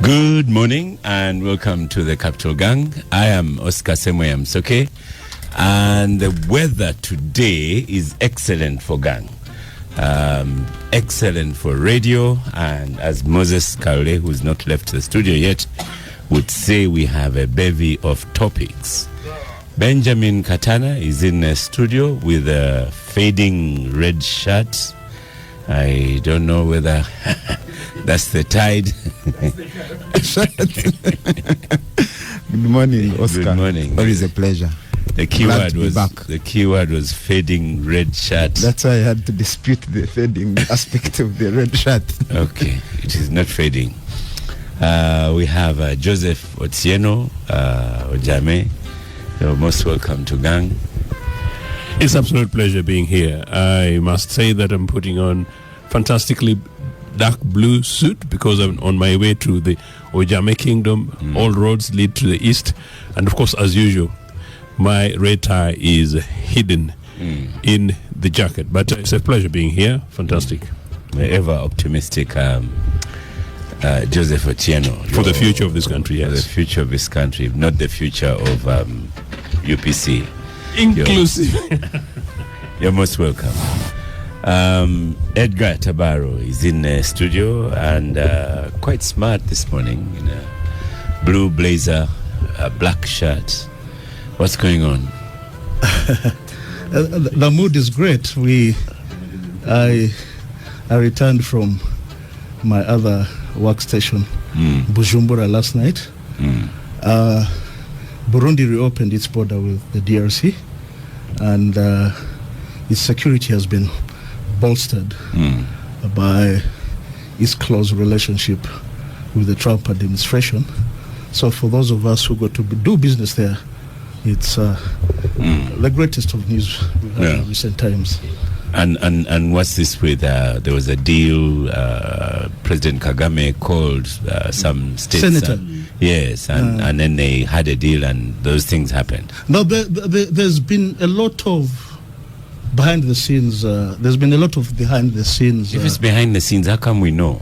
Good morning and welcome to the Capital Gang. I am Oscar Semoya Msoke, and the weather today is excellent for Gang. Excellent for radio, and as Moses Kaule, who's not left the studio yet, would say, we have a bevy of topics. Benjamin Katana is in the studio with a fading red shirt. I don't know whether that's the tide. Good morning, Oscar. Good morning. Always a pleasure. The keyword was fading red shirt. That's why I had to dispute the fading aspect of the red shirt. Okay, it is not fading. We have Joseph Otieno, Ojame. You're most welcome to Gang. It's an absolute pleasure being here. I must say that I'm putting on fantastically dark blue suit because I'm on my way to the Ojame Kingdom. All roads lead to the east. And of course, as usual, my red tie is hidden in the jacket. But it's a pleasure being here. Fantastic. The ever optimistic Joseph Otieno. For the future of this country, yes. For the future of this country, not the future of UPC. Inclusive. You're most welcome. Edgar Tabaro is in the studio and quite smart this morning in a blue blazer, a black shirt. What's going on? The mood is great. I returned from my other workstation, Bujumbura, last night. Burundi reopened its border with the DRC, and its security has been bolstered by its close relationship with the Trump administration. So for those of us who go to do business there, it's the greatest of news we've had in recent times. And what's this with, there was a deal, President Kagame called some states. Senator. Yes, and then they had a deal and those things happened. No, there's been a lot of behind the scenes. There's been a lot of behind the scenes. If it's behind the scenes, how come we know?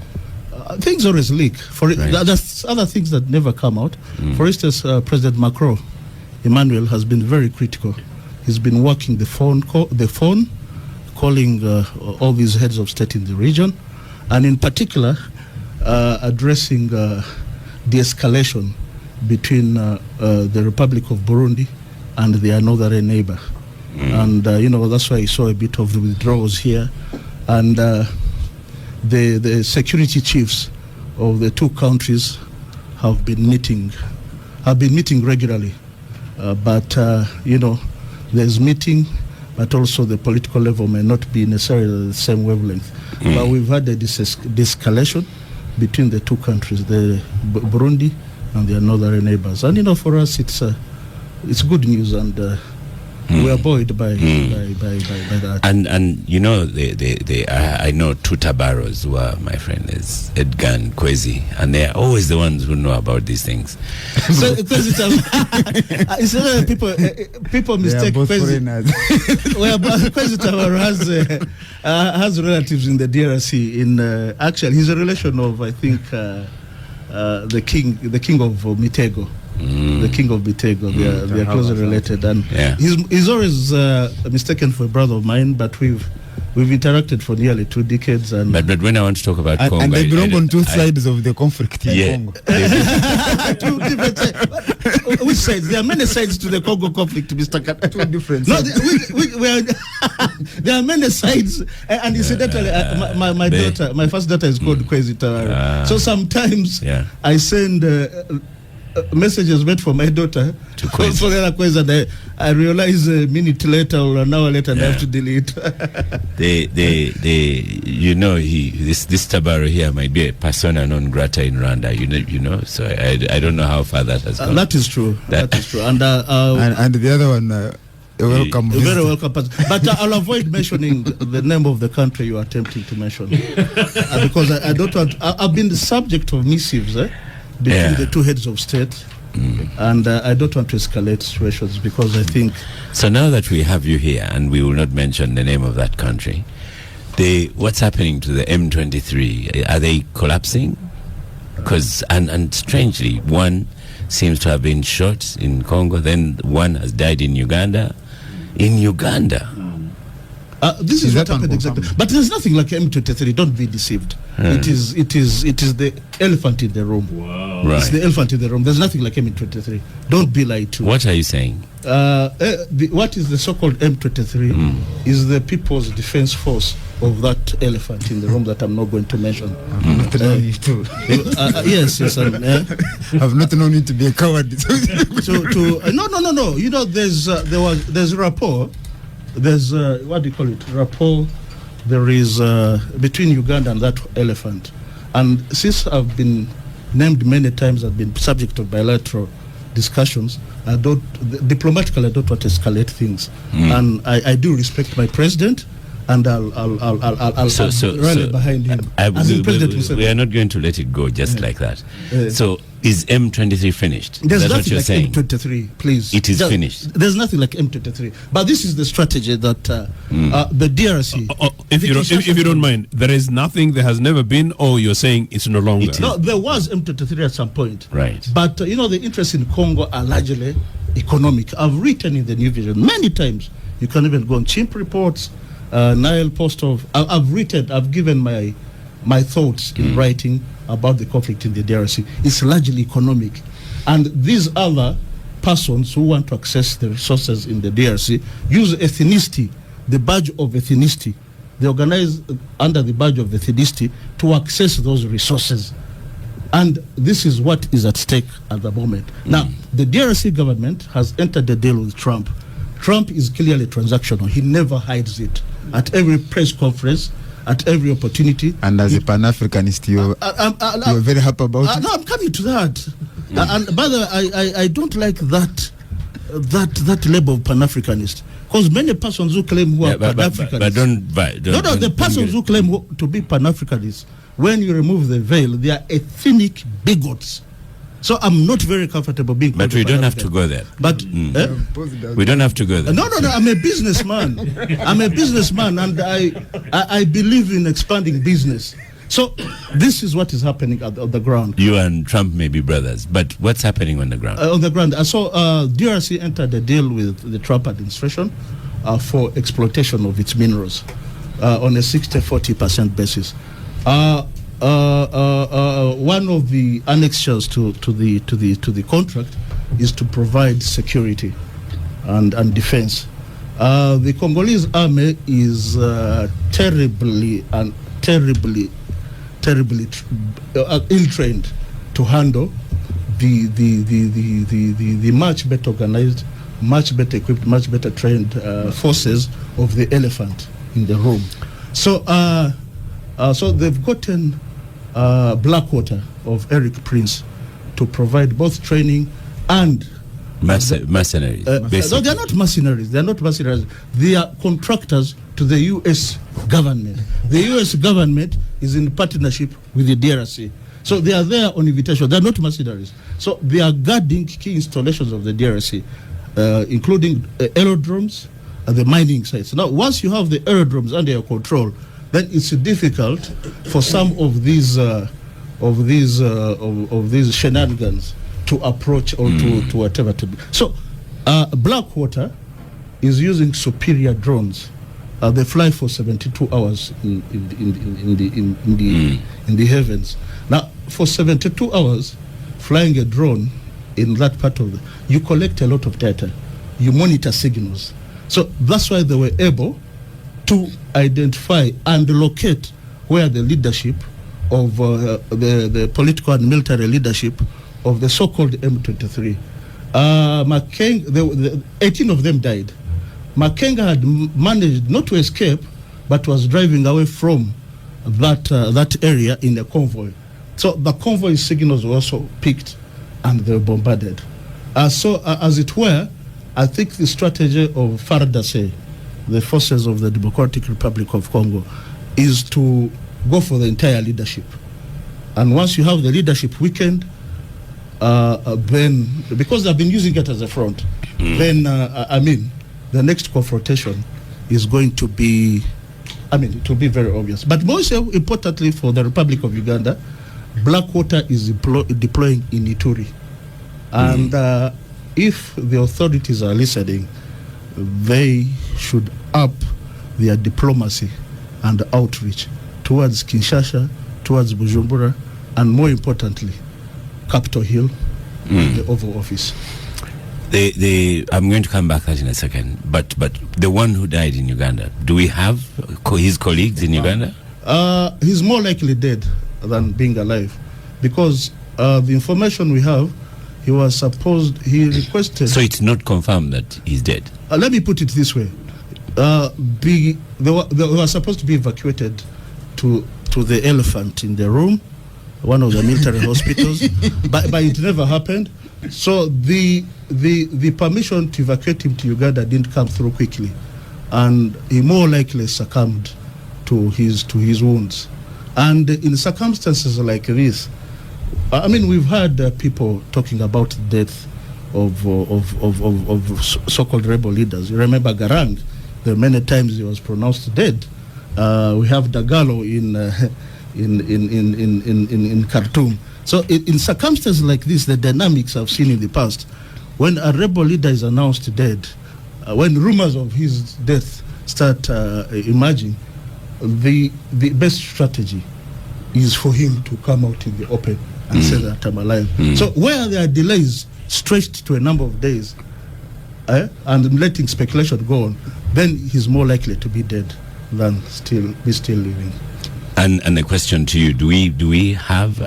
Things always leak. There's other things that never come out. For instance, President Macron, Emmanuel, has been very critical. He's been working the phone, calling all these heads of state in the region, and in particular addressing the escalation between the Republic of Burundi and their northern neighbor. And that's why I saw a bit of the withdrawals here, and the security chiefs of the two countries have been meeting regularly, but there's meeting, but also the political level may not be necessarily the same wavelength. But we've had a de-escalation between the two countries, the Burundi and their northern neighbors. And for us, it's good news, and we are buoyed by that. And I know two Tabaros who are my friend is Edgar and Kwezi, and they are always the ones who know about these things. So people mistake Kwezi. Kwezi Tabaro has relatives in the DRC. Actually, he's a relation of, I think, the king of Mitego. The king of Bitego. They are closely related, and he's always mistaken for a brother of mine. But we've interacted for nearly 2 decades. And but when I want to talk about Congo, and they belong on two sides of the conflict in Congo. Two different sides. Which sides? There are many sides to the Congo conflict, Mr. Two different No, sides. there are many sides. And incidentally, my first daughter is called Kwezi Tabaro. So sometimes I send messages made for my daughter to Kwezi. For the other Kwezi, and I realize a minute later or an hour later and I have to delete. This Tabaro here might be a persona non grata in Rwanda, so I don't know how far that has gone. That is true. That is true. And the other one, welcome. Very welcome. But I'll avoid mentioning the name of the country you are attempting to mention, because I don't want. I've been the subject of missives between the two heads of state, and I don't want to escalate situations, because I think. So now that we have you here, and we will not mention the name of that country, what's happening to the M23? Are they collapsing? Because and strangely, one seems to have been shot in Congo, then one has died in Uganda. In Uganda. This is what happened exactly. But there's nothing like M23. Don't be deceived. It is the elephant in the room. Wow. Right. It's the elephant in the room. There's nothing like M23. Don't be lied to. What are you saying? What is the so-called M23 is the People's Defense Force of that elephant in the room that I'm not going to mention. I've not known you to. Yes. I've not known you to be a coward. No. You know, there's rapport. There's what do you call it? Rapport. There is between Uganda and that elephant, and since I've been named many times, I've been subject of bilateral discussions. I don't diplomatically. I don't want to escalate things, and I do respect my president, and I'll rally behind him. We are not going to let it go just like that. So is M23 finished? There's That's nothing what you're like saying. M23, please. It is finished. There's nothing like M23, but this is the strategy that the DRC. If you don't mind, there is nothing. There has never been. Or you're saying it's no longer. No, there was M23 at some point. Right. But the interests in Congo are largely economic. I've written in the New Vision many times. You can even go on Chimp Reports, Nile Post of. I've written. I've given my thoughts in writing about the conflict in the DRC. It's largely economic, and these other persons who want to access the resources in the DRC use ethnicity, the badge of ethnicity. They organize under the badge of ethnicity to access those resources. And this is what is at stake at the moment. Now, the DRC government has entered the deal with Trump. Trump is clearly transactional. He never hides it. At every press conference, at every opportunity. And as a Pan-Africanist, you're very happy about it? No, I'm coming to that. And by the way, I don't like that label of Pan-Africanist. Because many persons who claim who are Pan-Africanists. But don't the persons who claim to be Pan-Africanists, when you remove the veil, they are ethnic bigots. So I'm not very comfortable being. But we don't have to go there. But we don't have to go there. No. I'm a businessman. And I believe in expanding business. So this is what is happening on the ground. You and Trump may be brothers, but what's happening on the ground? On the ground, so DRC entered a deal with the Trump administration for exploitation of its minerals on a 60-40% basis. One of the annexures to the contract is to provide security and defense. The Congolese army is terribly ill-trained to handle the much better organized, much better equipped, much better trained forces of the elephant in the room. So they've gotten Blackwater of Eric Prince to provide both training and mercenaries. No, they're not mercenaries. They are contractors to the U.S. government. The U.S. government is in partnership with the DRC. So they are there on invitation. They're not mercenaries. So they are guarding key installations of the DRC, including aerodromes and the mining sites. Now, once you have the aerodromes under your control, then it's difficult for some of these shenanigans to approach or to whatever to be. So Blackwater is using superior drones. They fly for 72 hours in the heavens. Now, for 72 hours, flying a drone in that part of you collect a lot of data. You monitor signals. So that's why they were able to identify and locate where the leadership of the political and military leadership of the so-called M23. 18 of them died. Makenga had managed not to escape, but was driving away from that area in a convoy. So the convoy signals were also picked and they were bombarded. So as it were, I think the strategy of FARDC, the forces of the Democratic Republic of Congo, is to go for the entire leadership. And once you have the leadership weakened, then, because they've been using it as a front, then, the next confrontation is going to be, it will be very obvious. But most importantly for the Republic of Uganda, Blackwater is deploying in Ituri. And if the authorities are listening, they should up their diplomacy and outreach towards Kinshasa, towards Bujumbura, and more importantly, Capitol Hill, the Oval Office. I'm going to come back to that in a second, but the one who died in Uganda, do we have his colleagues in Uganda? He's more likely dead than being alive, because the information we have, he requested... So it's not confirmed that he's dead? Let me put it this way. They were supposed to be evacuated to the Elephant in the room, one of the military hospitals, but it never happened. So the permission to evacuate him to Uganda didn't come through quickly, and he more likely succumbed to his wounds. And in circumstances like this, I mean, we've heard people talking about the death of so-called rebel leaders. You remember Garang? There many times he was pronounced dead. We have Dagalo in Khartoum. So in circumstances like this, the dynamics I've seen in the past, when a rebel leader is announced dead, when rumors of his death start emerging, the best strategy is for him to come out in the open and say that I'm alive. So where there are delays stretched to a number of days, and letting speculation go on, then he's more likely to be dead than still living. And the question to you, do we have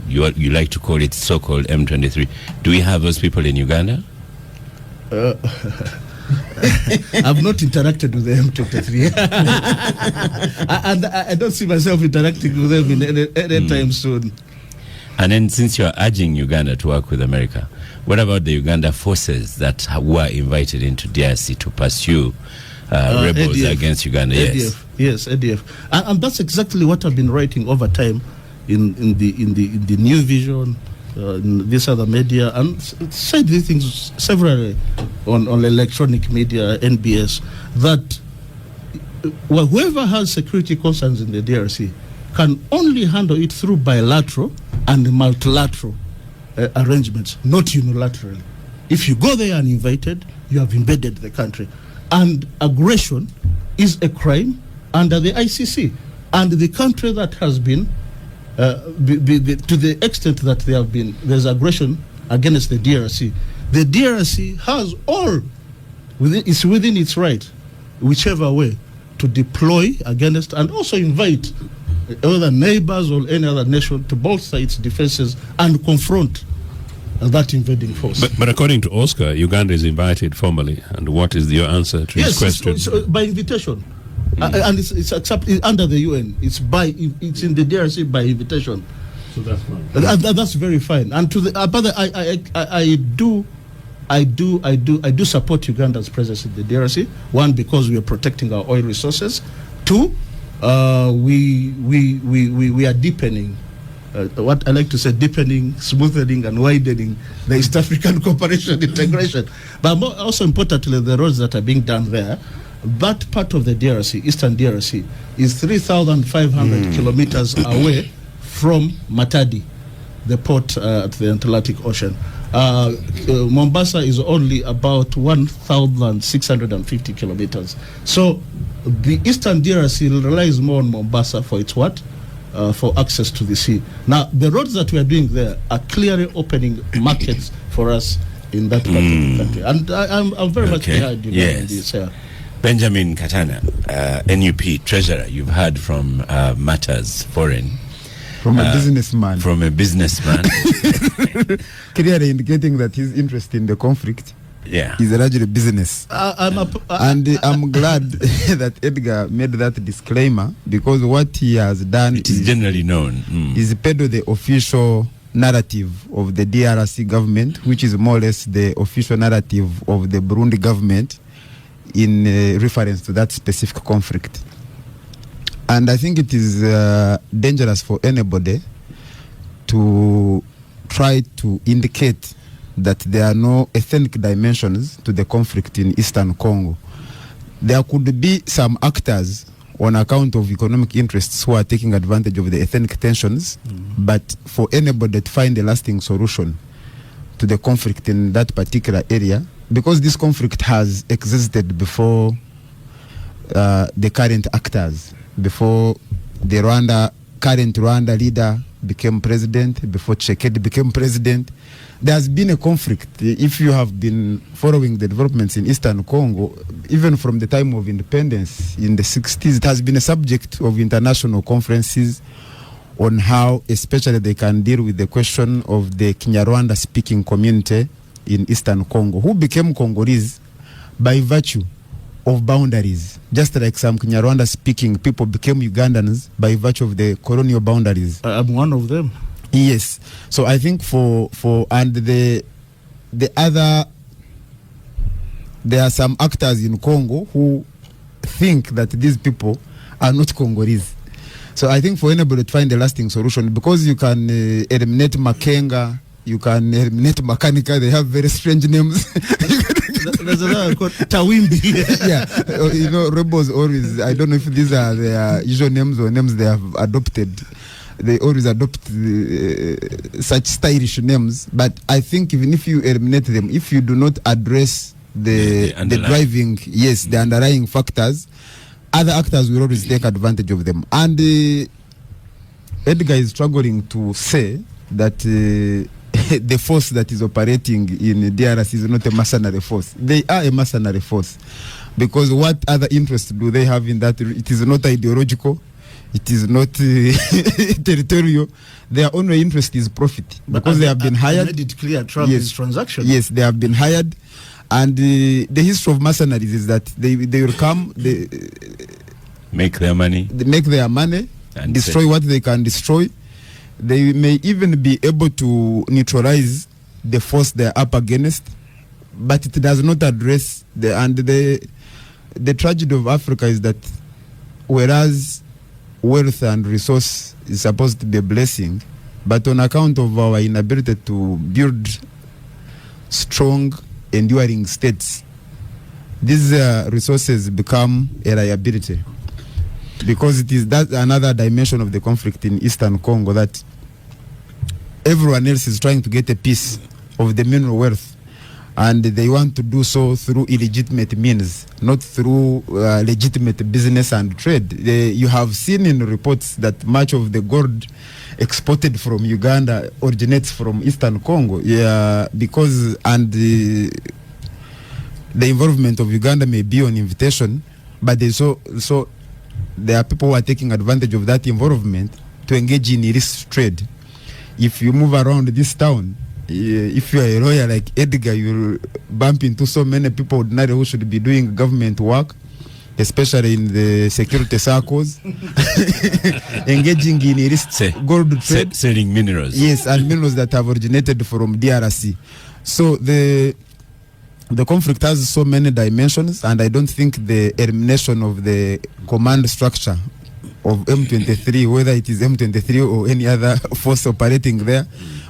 you like to call it so-called M23? Do we have those people in Uganda? I've not interacted with the M23, and I don't see myself interacting with them in any time soon. And then, since you are urging Uganda to work with America, what about the Uganda forces that were invited into DRC to pursue rebels ADF, against Uganda? ADF, yes, ADF, and that's exactly what I've been writing over time in the New Vision, in this other media, and said these things severally on electronic media, NBS, that whoever has security concerns in the DRC can only handle it through bilateral and multilateral arrangements, not unilaterally. If you go there uninvited, you have invaded the country. And aggression is a crime under the ICC. And the country that has been, to the extent that there's aggression against the DRC has it's within its right, whichever way, to deploy against and also invite other neighbors or any other nation to bolster its defenses and confront that invading force. But according to Oscar, Uganda is invited formally. And what is your answer to his question? Yes, by invitation. And it's accepted under the UN. It's in the DRC by invitation. So that's fine. That's very fine. And to the but I do support Uganda's presence in the DRC. One, because we are protecting our oil resources. Two, we are deepening, what I like to say, deepening, smoothening, and widening the East African cooperation integration. But also importantly, the roads that are being done there, that part of the DRC, Eastern DRC, is 3,500 kilometers away from Matadi, the port at the Atlantic Ocean. Mombasa is only about 1,650 kilometers. So the Eastern DRC relies more on Mombasa for its for access to the sea. Now, the roads that we are doing there are clearly opening markets for us in that part of the country. And I'm very much behind you in this. Benjamin Katana, NUP Treasurer, you've heard from Matters Foreign. From a businessman. From a businessman. Clearly indicating that his interest in the conflict is largely business. And I'm glad that Edgar made that disclaimer, because what he has done is generally known. Is peddle the official narrative of the DRC government, which is more or less the official narrative of the Burundi government in reference to that specific conflict. And I think it is dangerous for anybody to try to indicate that there are no ethnic dimensions to the conflict in Eastern Congo. There could be some actors on account of economic interests who are taking advantage of the ethnic tensions, but for anybody to find a lasting solution to the conflict in that particular area, because this conflict has existed before the current actors, before the current Rwanda leader became president, before Tshisekedi became president. There has been a conflict. If you have been following the developments in Eastern Congo, even from the time of independence in the 60s, it has been a subject of international conferences on how especially they can deal with the question of the Kinyarwanda speaking community in Eastern Congo, who became Congolese by virtue of boundaries, just like some Kinyarwanda speaking people became Ugandans by virtue of the colonial boundaries. I'm one of them. Yes. So I think and the other, there are some actors in Congo who think that these people are not Congolese. So I think for anybody to find a lasting solution, because you can eliminate Makenga, you can eliminate Makanika, they have very strange names. There's another called Tawimbi. Yeah, you know, rebels always, I don't know if these are their usual names or names they have adopted. They always adopt such stylish names. But I think even if you eliminate them, if you do not address the driving, the underlying factors, other actors will always take advantage of them. And Edgar is struggling to say that the force that is operating in DRC is not a mercenary force. They are a mercenary force. Because what other interests do they have in that? It is not ideological. It is not territorial. Their only interest is profit. Because they have been hired. I made it clear, Trump's transaction. Yes, they have been hired. And the history of mercenaries is that they will come, they make their money. They make their money, and destroy what they can destroy. They may even be able to neutralize the force they are up against, but it does not address the tragedy of Africa is that whereas wealth and resource is supposed to be a blessing, but on account of our inability to build strong, enduring states, these resources become a liability. Because that's another dimension of the conflict in Eastern Congo, that everyone else is trying to get a piece of the mineral wealth, and they want to do so through illegitimate means, not through legitimate business and trade. You have seen in reports that much of the gold exported from Uganda originates from Eastern Congo. Because the involvement of Uganda may be on invitation, but there are people who are taking advantage of that involvement to engage in illicit trade. If you move around this town, if you are a lawyer like Edgar, you'll bump into so many people ordinarily who should be doing government work, especially in the security circles, engaging in illicit gold trade. Selling minerals. Yes, and minerals that have originated from DRC. So the conflict has so many dimensions, and I don't think the elimination of the command structure of M23, whether it is M23 or any other force operating there,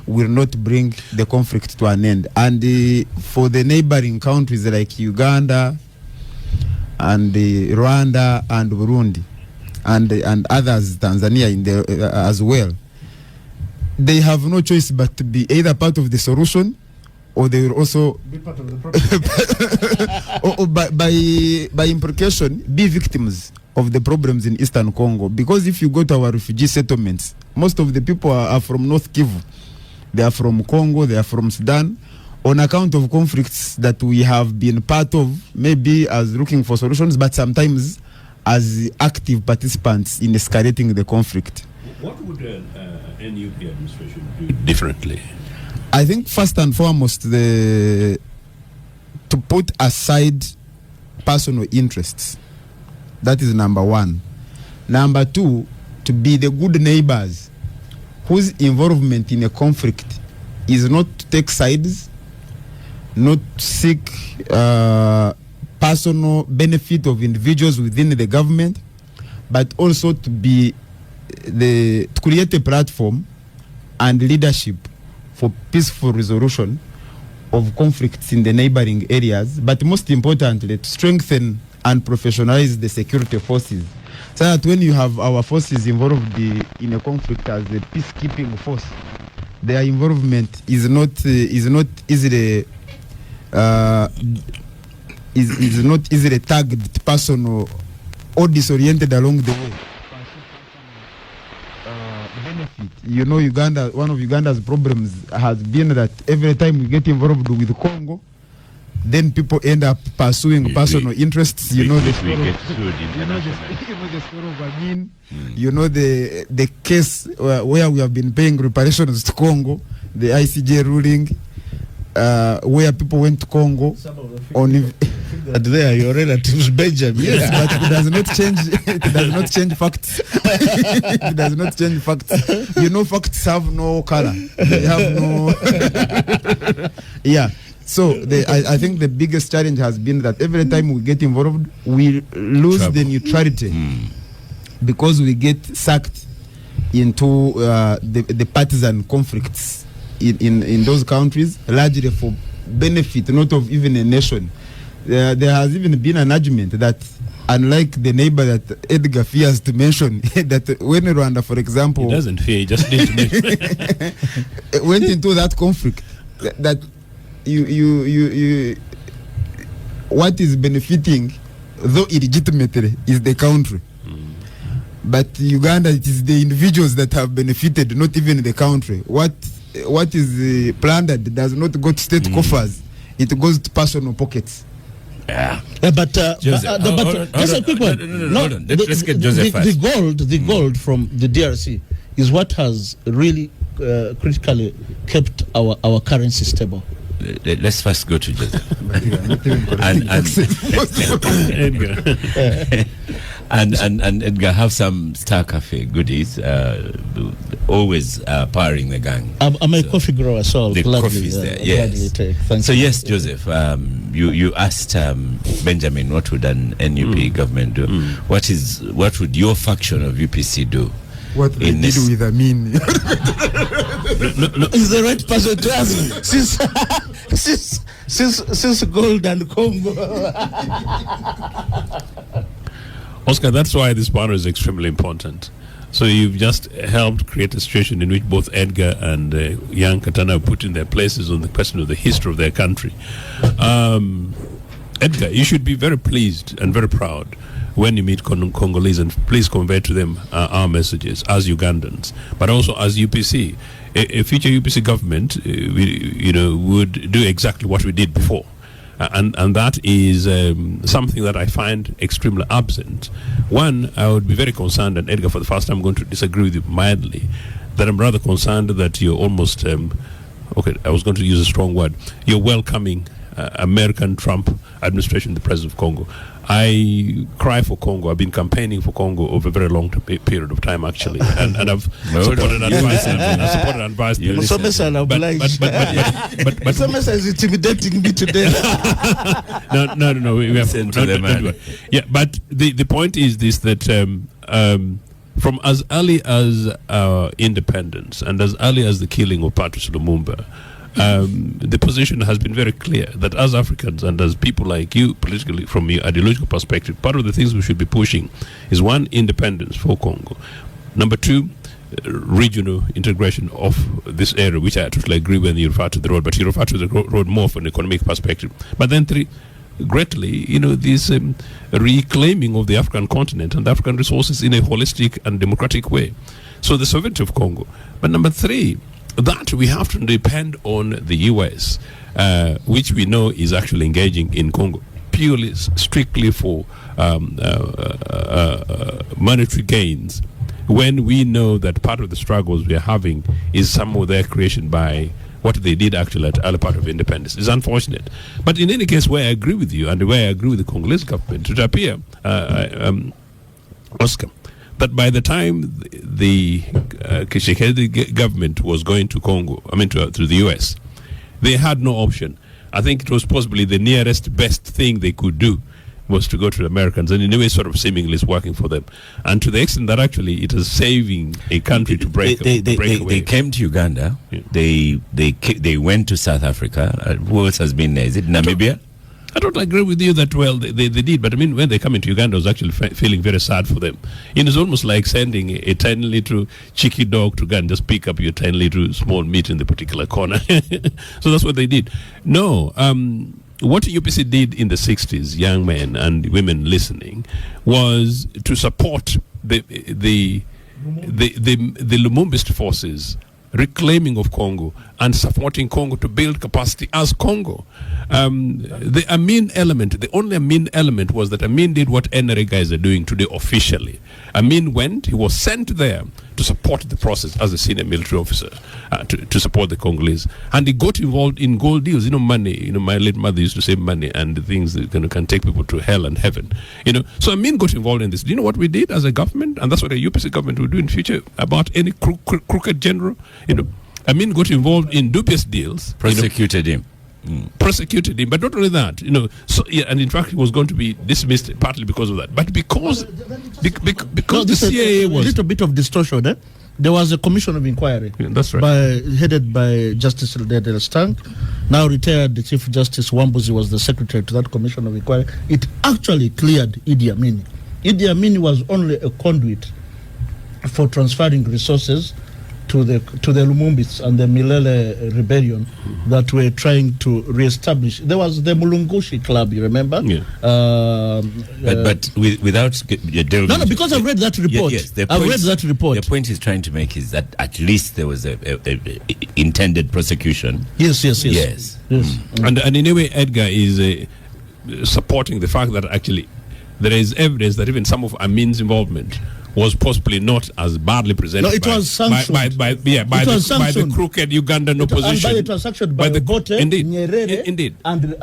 will not bring the conflict to an end. And for the neighboring countries like Uganda and Rwanda and Burundi and others, Tanzania as well, they have no choice but to be either part of the solution, or they will also be part of the problem. or by implication be victims of the problems in Eastern Congo. Because if you go to our refugee settlements, most of the people are from North Kivu. They are from Congo, they are from Sudan, on account of conflicts that we have been part of, maybe as looking for solutions, but sometimes as active participants in escalating the conflict. What would an NUP administration do differently? I think first and foremost, to put aside personal interests. That is number one. Number two, to be the good neighbors whose involvement in a conflict is not to take sides, not to seek personal benefit of individuals within the government, but also to create a platform and leadership for peaceful resolution of conflicts in the neighboring areas, but most importantly, to strengthen and professionalize the security forces So that when you have our forces involved in a conflict as a peacekeeping force, their involvement is not easily is not easily tagged personal or disoriented along the way. Benefit. You know, Uganda. One of Uganda's problems has been that every time we get involved with Congo, then people end up pursuing personal interests. You know the story of Amin. You know the case where we have been paying reparations to Congo, the ICJ ruling, where people went to Congo on. That they are your relatives, Benjamin. Yes, but it does not change. It does not change facts. It does not change facts. You know, facts have no color. They have no. Yeah. So I think the biggest challenge has been that every time we get involved, we lose the neutrality because we get sucked into the partisan conflicts in those countries, largely for benefit not of even a nation. There has even been an argument that, unlike the neighbor that Edgar fears to mention, that when Rwanda, for example, he doesn't fear, he just didn't mention went into that conflict, that you what is benefiting, though illegitimately, is the country. But Uganda, it is the individuals that have benefited, not even the country. What is plundered does not go to state coffers; it goes to personal pockets. Yeah. But just a quick one. Hold on. Let's get Joseph first. The gold from the DRC is what has really critically kept our currency stable. Let's first go to Joseph. and Edgar, have some Star Cafe goodies. Always powering the gang. I'm a coffee grower, so the coffee is there. Yes. So yes, Joseph, you asked Benjamin, what would an NUP government do? What would your faction of UPC do? What they did with Amin. Is the right person to ask since gold and Congo. Oscar, that's why this panel is extremely important. So you've just helped create a situation in which both Edgar and young Katana are put in their places on the question of the history of their country. Edgar, you should be very pleased and very proud when you meet Congolese, and please convey to them our messages as Ugandans, but also as UPC. A future UPC government, would do exactly what we did before. And that is something that I find extremely absent. One, I would be very concerned, and Edgar, for the first time, I'm going to disagree with you mildly, that I'm rather concerned that you're almost, I was going to use a strong word, you're welcoming American Trump administration, the president of Congo. I cry for Congo. I've been campaigning for Congo over a very long period of time, actually, and I've supported advice. I've supported advice. But Somesa is intimidating me today. No. We have to. Yeah, but the point is this: that from as early as our independence and as early as the killing of Patrice Lumumba, the position has been very clear that as Africans and as people like you, politically, from your ideological perspective, part of the things we should be pushing is, one, independence for Congo. Number two, regional integration of this area, which I totally agree when you refer to the road, but you refer to the road more from an economic perspective. But then three, greatly, this reclaiming of the African continent and the African resources in a holistic and democratic way. So the sovereignty of Congo. But number three, that we have to depend on the US, which we know is actually engaging in Congo purely, strictly for monetary gains, when we know that part of the struggles we are having is some of their creation by what they did actually at the early part of independence. It's unfortunate. But in any case, where I agree with you and where I agree with the Congolese government, it appears, Oscar, that by the time the Tshisekedi government was going to Congo, to the US, they had no option. I think it was possibly the nearest best thing they could do was to go to the Americans, and in a way sort of seemingly is working for them. And to the extent that actually it is saving a country to break away. They came to Uganda, they went to South Africa. Who else has been there? Is it Namibia? I don't agree with you that, well, they did, but I mean, when they come into Uganda, I was actually feeling very sad for them. It's almost like sending a tiny little cheeky dog to go and just pick up your tiny little small meat in the particular corner. So that's what they did. No, what UPC did in the 60s, young men and women listening, was to support the Lumumbist forces reclaiming of Congo and supporting Congo to build capacity as Congo. The Amin element, the only Amin element was that Amin did what NRA guys are doing today officially. Amin went, he was sent there to support the process as a senior military officer, to support the Congolese. And he got involved in gold deals, money. My late mother used to say money and the things that can take people to hell and heaven. So Amin got involved in this. Do you know what we did as a government? And that's what the UPC government will do in future about any crooked general. Amin got involved in dubious deals. Prosecuted him. Prosecuted him, but not only that, and in fact he was going to be dismissed partly because of that, but because the CIA was a little bit of distortion. There was a commission of inquiry. Yeah, that's right. Headed by Justice Del Stank. Now retired, the Chief Justice Wambuzi was the secretary to that commission of inquiry. It actually cleared Idi Amin. Idi Amin was only a conduit for transferring resources to the Lumumbists and the Milele rebellion that were trying to reestablish. There was the Mulungushi Club, you remember? Yeah. But without delving. No, because I've read that report. Yes, I've read that report. The point he's trying to make is that at least there was a intended prosecution. Yes. And in a way, Edgar is supporting the fact that actually there is evidence that even some of Amin's involvement was possibly not as badly presented. No, it was sanctioned. By the crooked Ugandan opposition. And by the transaction by the Gote, Nyerere, indeed, and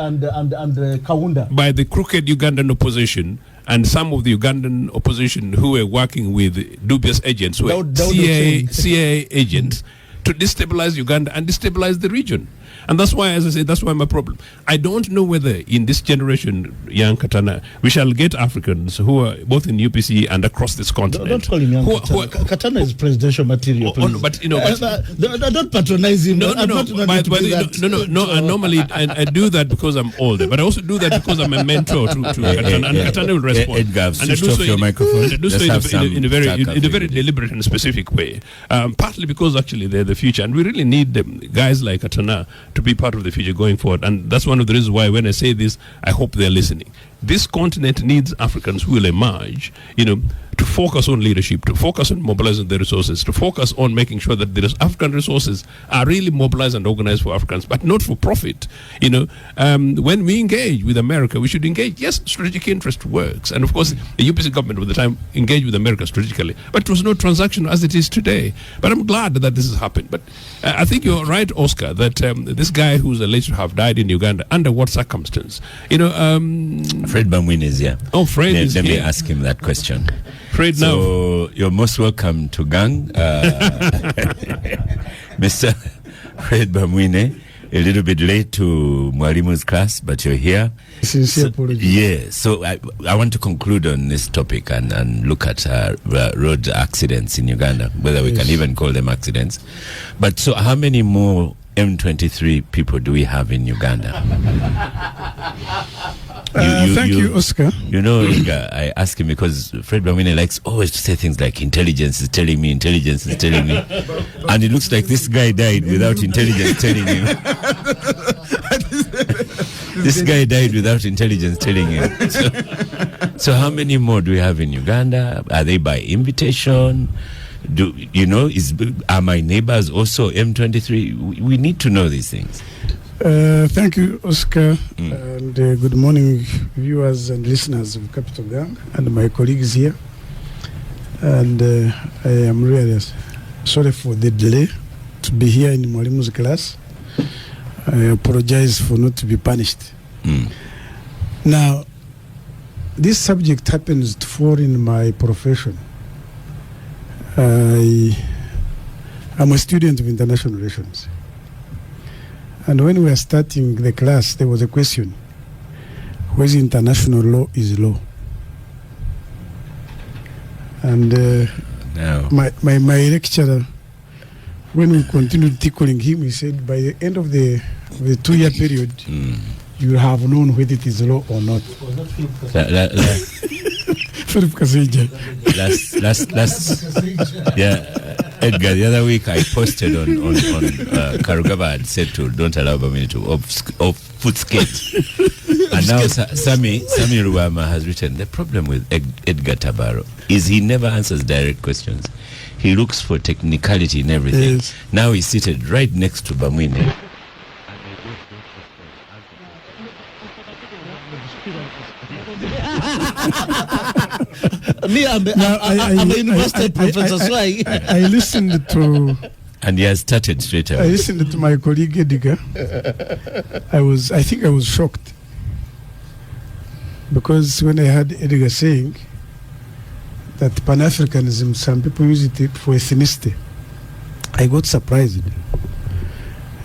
Kaunda. By the crooked Ugandan opposition and some of the Ugandan opposition who were working with dubious agents, who were CIA agents, to destabilize Uganda and destabilize the region. And that's why, as I say, that's why my problem. I don't know whether in this generation, young Katana, we shall get Africans who are both in UPC and across this continent. Don't call him young Katana. Katana is presidential material. But don't patronize him. No. Normally I do that because I'm older, but I also do that because I'm a mentor to Katana, and Katana will respond. Edgar, switch off your microphone. And I do so in a very deliberate and specific way. Partly because actually they're the future, and we really need guys like Katana to be part of the future going forward. And that's one of the reasons why when I say this, I hope they're listening. This continent needs Africans who will emerge, to focus on leadership, to focus on mobilizing the resources, to focus on making sure that the African resources are really mobilized and organized for Africans, but not for profit. When we engage with America, we should engage, yes, strategic interest works. And of course, the UPC government at the time engaged with America strategically, but it was no transaction as it is today. But I'm glad that this has happened. But I think you're right, Oscar, that this guy who's alleged to have died in Uganda, under what circumstance? Fred Bamwine is here. Oh, Fred is here. Let me ask him that question. Fred, so you're most welcome to Gang. Mr. Fred Bamwine, a little bit late to Mwalimu's class, but you're here. Sincere apology. Yeah, so I want to conclude on this topic and look at road accidents in Uganda, whether we can even call them accidents. But so how many more M23 people do we have in Uganda? Thank you, Oscar. I ask him because Fred Bamwine likes always to say things like intelligence is telling me. And it looks like this guy died without intelligence telling him. This guy died without intelligence telling him. So how many more do we have in Uganda? Are they by invitation? Are my neighbors also M23? We need to know these things. Thank you, Oscar, and good morning, viewers and listeners of Capital Gang and my colleagues here. And I am really sorry for the delay to be here in Mwalimu's class. I apologize for not to be punished. Now, this subject happens to fall in my profession. I'm a student of international relations. And when we were starting the class, there was a question, whether international law is law. And my lecturer, when we continued tickling him, he said, by the end of the 2-year period, you have known whether it is law or not. Philip Kaseja. Edgar, the other week I posted on Karugaba and said to don't allow me to off foot skate. And now Sami Ruwama has written, the problem with Edgar Tabaro is he never answers direct questions. He looks for technicality in everything. Yes. Now he's seated right next to Bamwine. Me, I'm a university professor, so I listened to... And he has started straight away. I listened to my colleague Edgar. I think I was shocked. Because when I heard Edgar saying that Pan-Africanism, some people use it for ethnicity, I got surprised.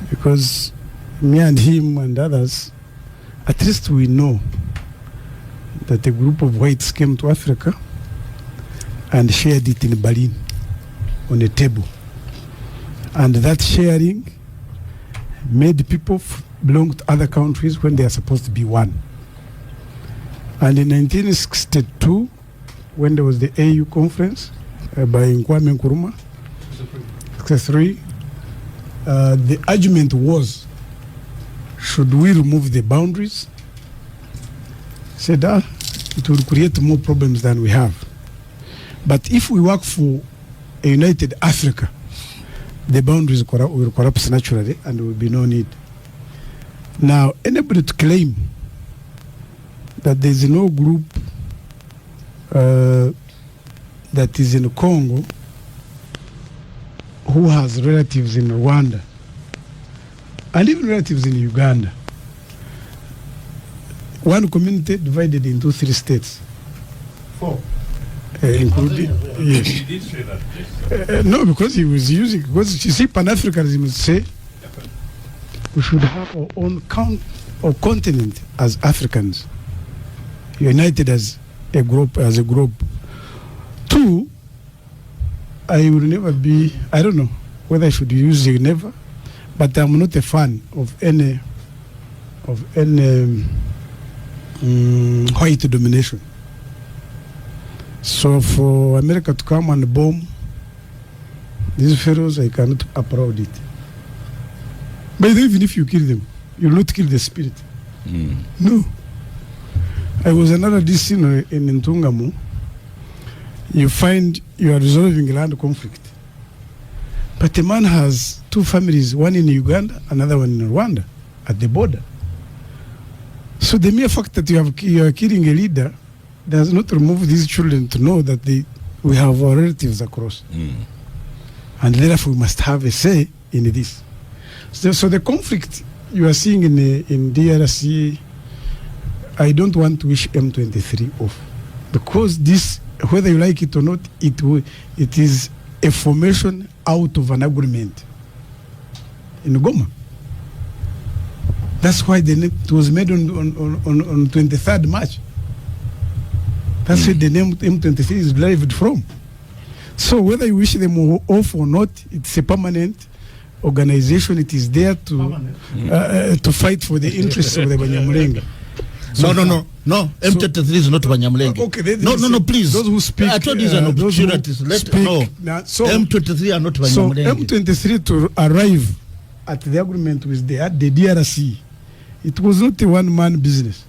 Because me and him and others, at least we know that a group of whites came to Africa and shared it in Berlin on a table. And that sharing made people belong to other countries when they are supposed to be one. And in 1962, when there was the AU conference by Kwame Nkrumah, 63, the argument was, should we remove the boundaries? Said, it will create more problems than we have. But if we work for a united Africa, the boundaries will collapse naturally and there will be no need. Now, anybody to claim that there is no group that is in Congo who has relatives in Rwanda and even relatives in Uganda, one community divided into 3 states. 4. Including, yes. He did say that, yes. No, because he was using, because you see, Pan-Africanism would say we should have our own continent as Africans, united as a group. 2, I will never be, I don't know whether I should use it never, but I'm not a fan of any white domination. So for America to come and bomb these fellows, I cannot applaud it. But even if you kill them, you will not kill the spirit. No. I was another DC in Ntungamu. You find you are resolving land conflict. But a man has 2 families, one in Uganda, another one in Rwanda, at the border. So the mere fact that you are killing a leader does not remove these children to know that we have our relatives across. And therefore we must have a say in this. So the conflict you are seeing in DRC, I don't want to wish M23 off. Because this, whether you like it or not, it is a formation out of an agreement in Goma. That's why it was made on 23rd March. That's where the name M23 is derived from. So whether you wish them off or not, it's a permanent organization. It is there to fight for the interests of the Banyamulenge. No. M23 is not Banyamulenge. Okay, no, please. Those who speak, I told you it's an opportunity. M23 are not Banyamulenge. So M23 to arrive at the agreement with the DRC, it was not a one-man business.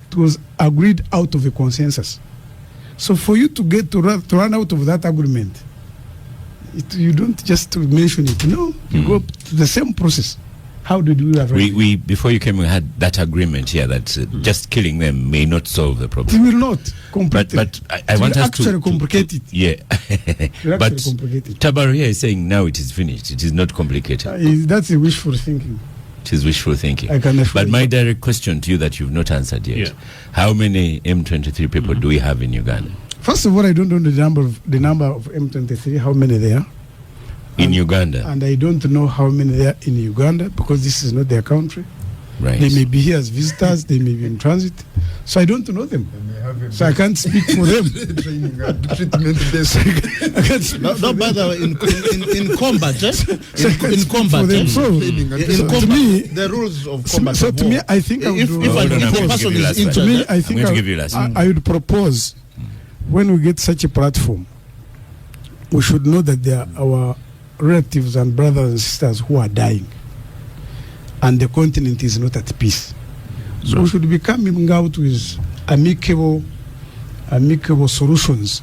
It was agreed out of a consensus. So for you to get to run out of that agreement, you don't just mention it. No, you go to the same process. How did we have we before you came, we had that agreement here that just killing them may not solve the problem. It will not completely. But I want us to complicate it. Yeah. But Tabaru here is saying now it is finished. It is not complicated. That's a wishful thinking. It is wishful thinking. I can but my direct question to you that you've not answered yet: how many M23 people do we have in Uganda? First of all, I don't know the number of M23. How many there are in Uganda? And I don't know how many there are in Uganda because this is not their country. Right. They may be here as visitors, they may be in transit. So I don't know them. So I can't speak for them. Training and treatment desk. I can't speak No, for by them. the way, in combat, in combat, For them. So, in combat, to me, the rules of combat. so of to war. me, I think I would if do- if Hold on, I'm a going to person give you is last one. to injured, me, I think going to give you last one. I would propose when we get such a platform, we should know that there are our relatives and brothers and sisters who are dying, and the continent is not at peace. So we should be coming out with amicable solutions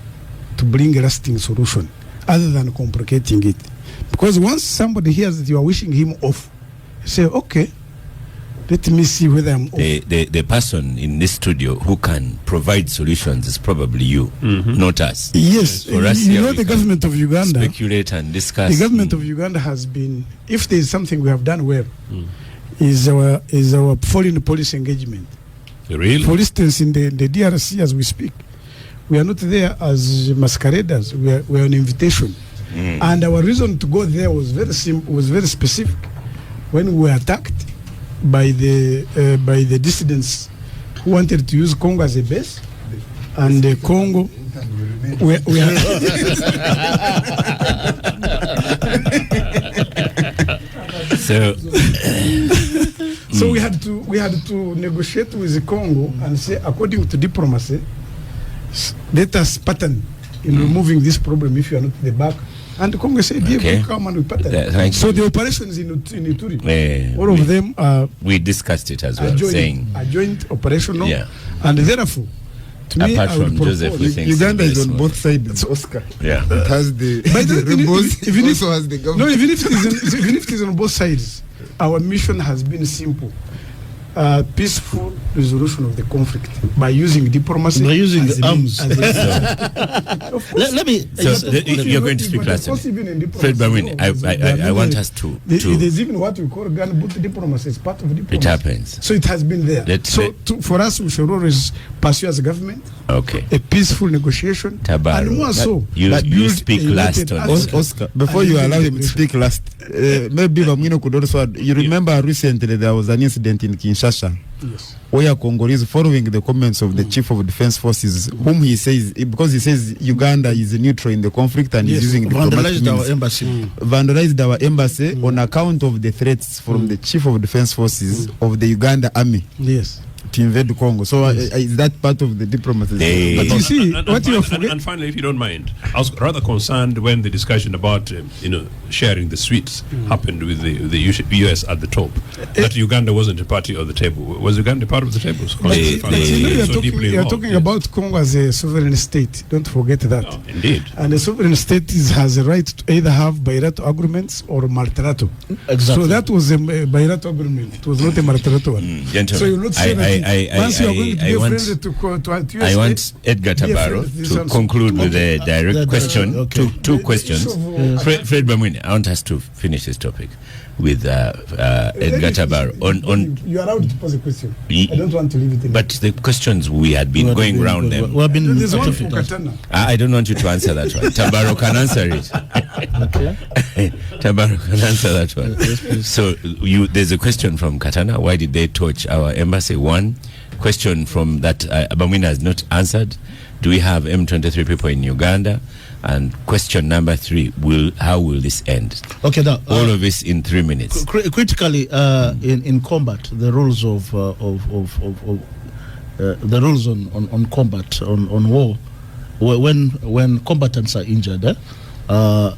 to bring a lasting solution, other than complicating it. Because once somebody hears that you are wishing him off, you say, okay, let me see whether I'm off. The person in this studio who can provide solutions is probably you, not us. Yes, For us you here, know we the can government of Uganda. Speculate and discuss. The government of Uganda has been, if there is something we have done well, is our foreign policy engagement. Really? For instance, in the DRC, as we speak, we are not there as masqueraders. We are on invitation, and our reason to go there was very specific. When we were attacked by the dissidents who wanted to use Congo as a base, and the Congo, we So we had to negotiate with the Congo and say, according to diplomacy, let us pattern in removing this problem if you are not the back. And the Congo said, yeah, Okay. we come and we pattern. Thank So you. the operations in Ituri, all we, of them are we discussed it as well, saying joint operational, Yeah. and therefore, to me, Apart I would from propose. Joseph, we think- Uganda is Very on small. both sides, Oscar. yeah. It has the, But the even rebels, if- even if- also has the No, government. even if it is on both sides, our mission has been simple: peaceful resolution of the conflict by using diplomacy. By using as a arms. means- as a- Of course. Let me. So yes, you're going to speak But last. of course, even in diplomacy, Fred Bamwini, no, there are I want many- us to. There's even what we call gun boot diplomacy. It's part of diplomacy. It happens. So it has been there. For us, we should always pursue as a government Okay. a peaceful negotiation. Tabaru, and more so, you build speak a last united on Africa. Oscar, before And you build allow him to integration. speak last, maybe Bamwino could also add, you remember recently there was an incident in Kinshasa Yes. where Congolese, following the comments of the chief of defense forces, whom he says, because he says Uganda is neutral in the conflict and Yes, is using diplomatic vandalized our means, embassy. vandalized our embassy on account of the threats from the chief of defense forces of the Uganda army Yes. to invade Congo. So is that part of the diplomacy? But you see, what you forget. And finally, if you don't mind, I was rather concerned when the discussion about sharing the sweets happened with the US at the top. That Uganda wasn't a party of the table. Was Uganda part of the table? So But I find it you're so talking, deeply you're involved, talking yes. about Congo as a sovereign state. Don't forget that. Oh, indeed. And a sovereign state has a right to either have bilateral agreements or multilateral. Exactly. So that was a bilateral agreement. It was not a multilateral one. Gentlemen, So you're not saying that once you are going to be I a want- friend to I USA, want Edgar be a friend Tabaro to to Samsung. conclude with a the direct direct- question. okay. Two the questions. issue of, Fred Bamwini, I want us to finish this topic with Edgar Tabaro. On you are allowed to pose a question. Ye- I don't want to leave it in. but the questions we had been going round them. We have been There's one for certificate. Katana. I don't want you to answer that one. Tabaro can answer it. Okay. Tabaro can answer that one. So there's a question from Katana. Why did they torch our embassy? One question from that Bamwina has not answered. Do we have M23 people in Uganda? And question number 3: how will this end? Okay. Now, All of this in 3 minutes. critically, in combat, the rules of the rules on combat on war, when combatants are injured, there are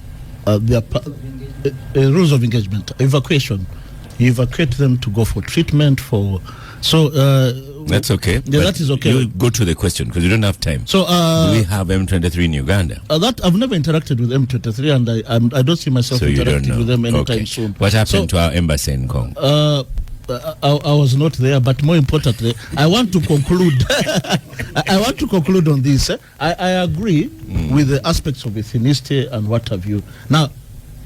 rules of engagement, evacuation. You evacuate them to go for treatment That's okay. Yeah, but that is okay. You go to the question because you don't have time. So Do we have M23 in Uganda? that I've never interacted with M23, and I don't see myself So you don't interacting know. with them anytime Okay. soon. What happened So, to our embassy in Congo? I was not there, but more importantly, I want to conclude. I want to conclude on this. I agree with the aspects of ethnicity and what have you. Now,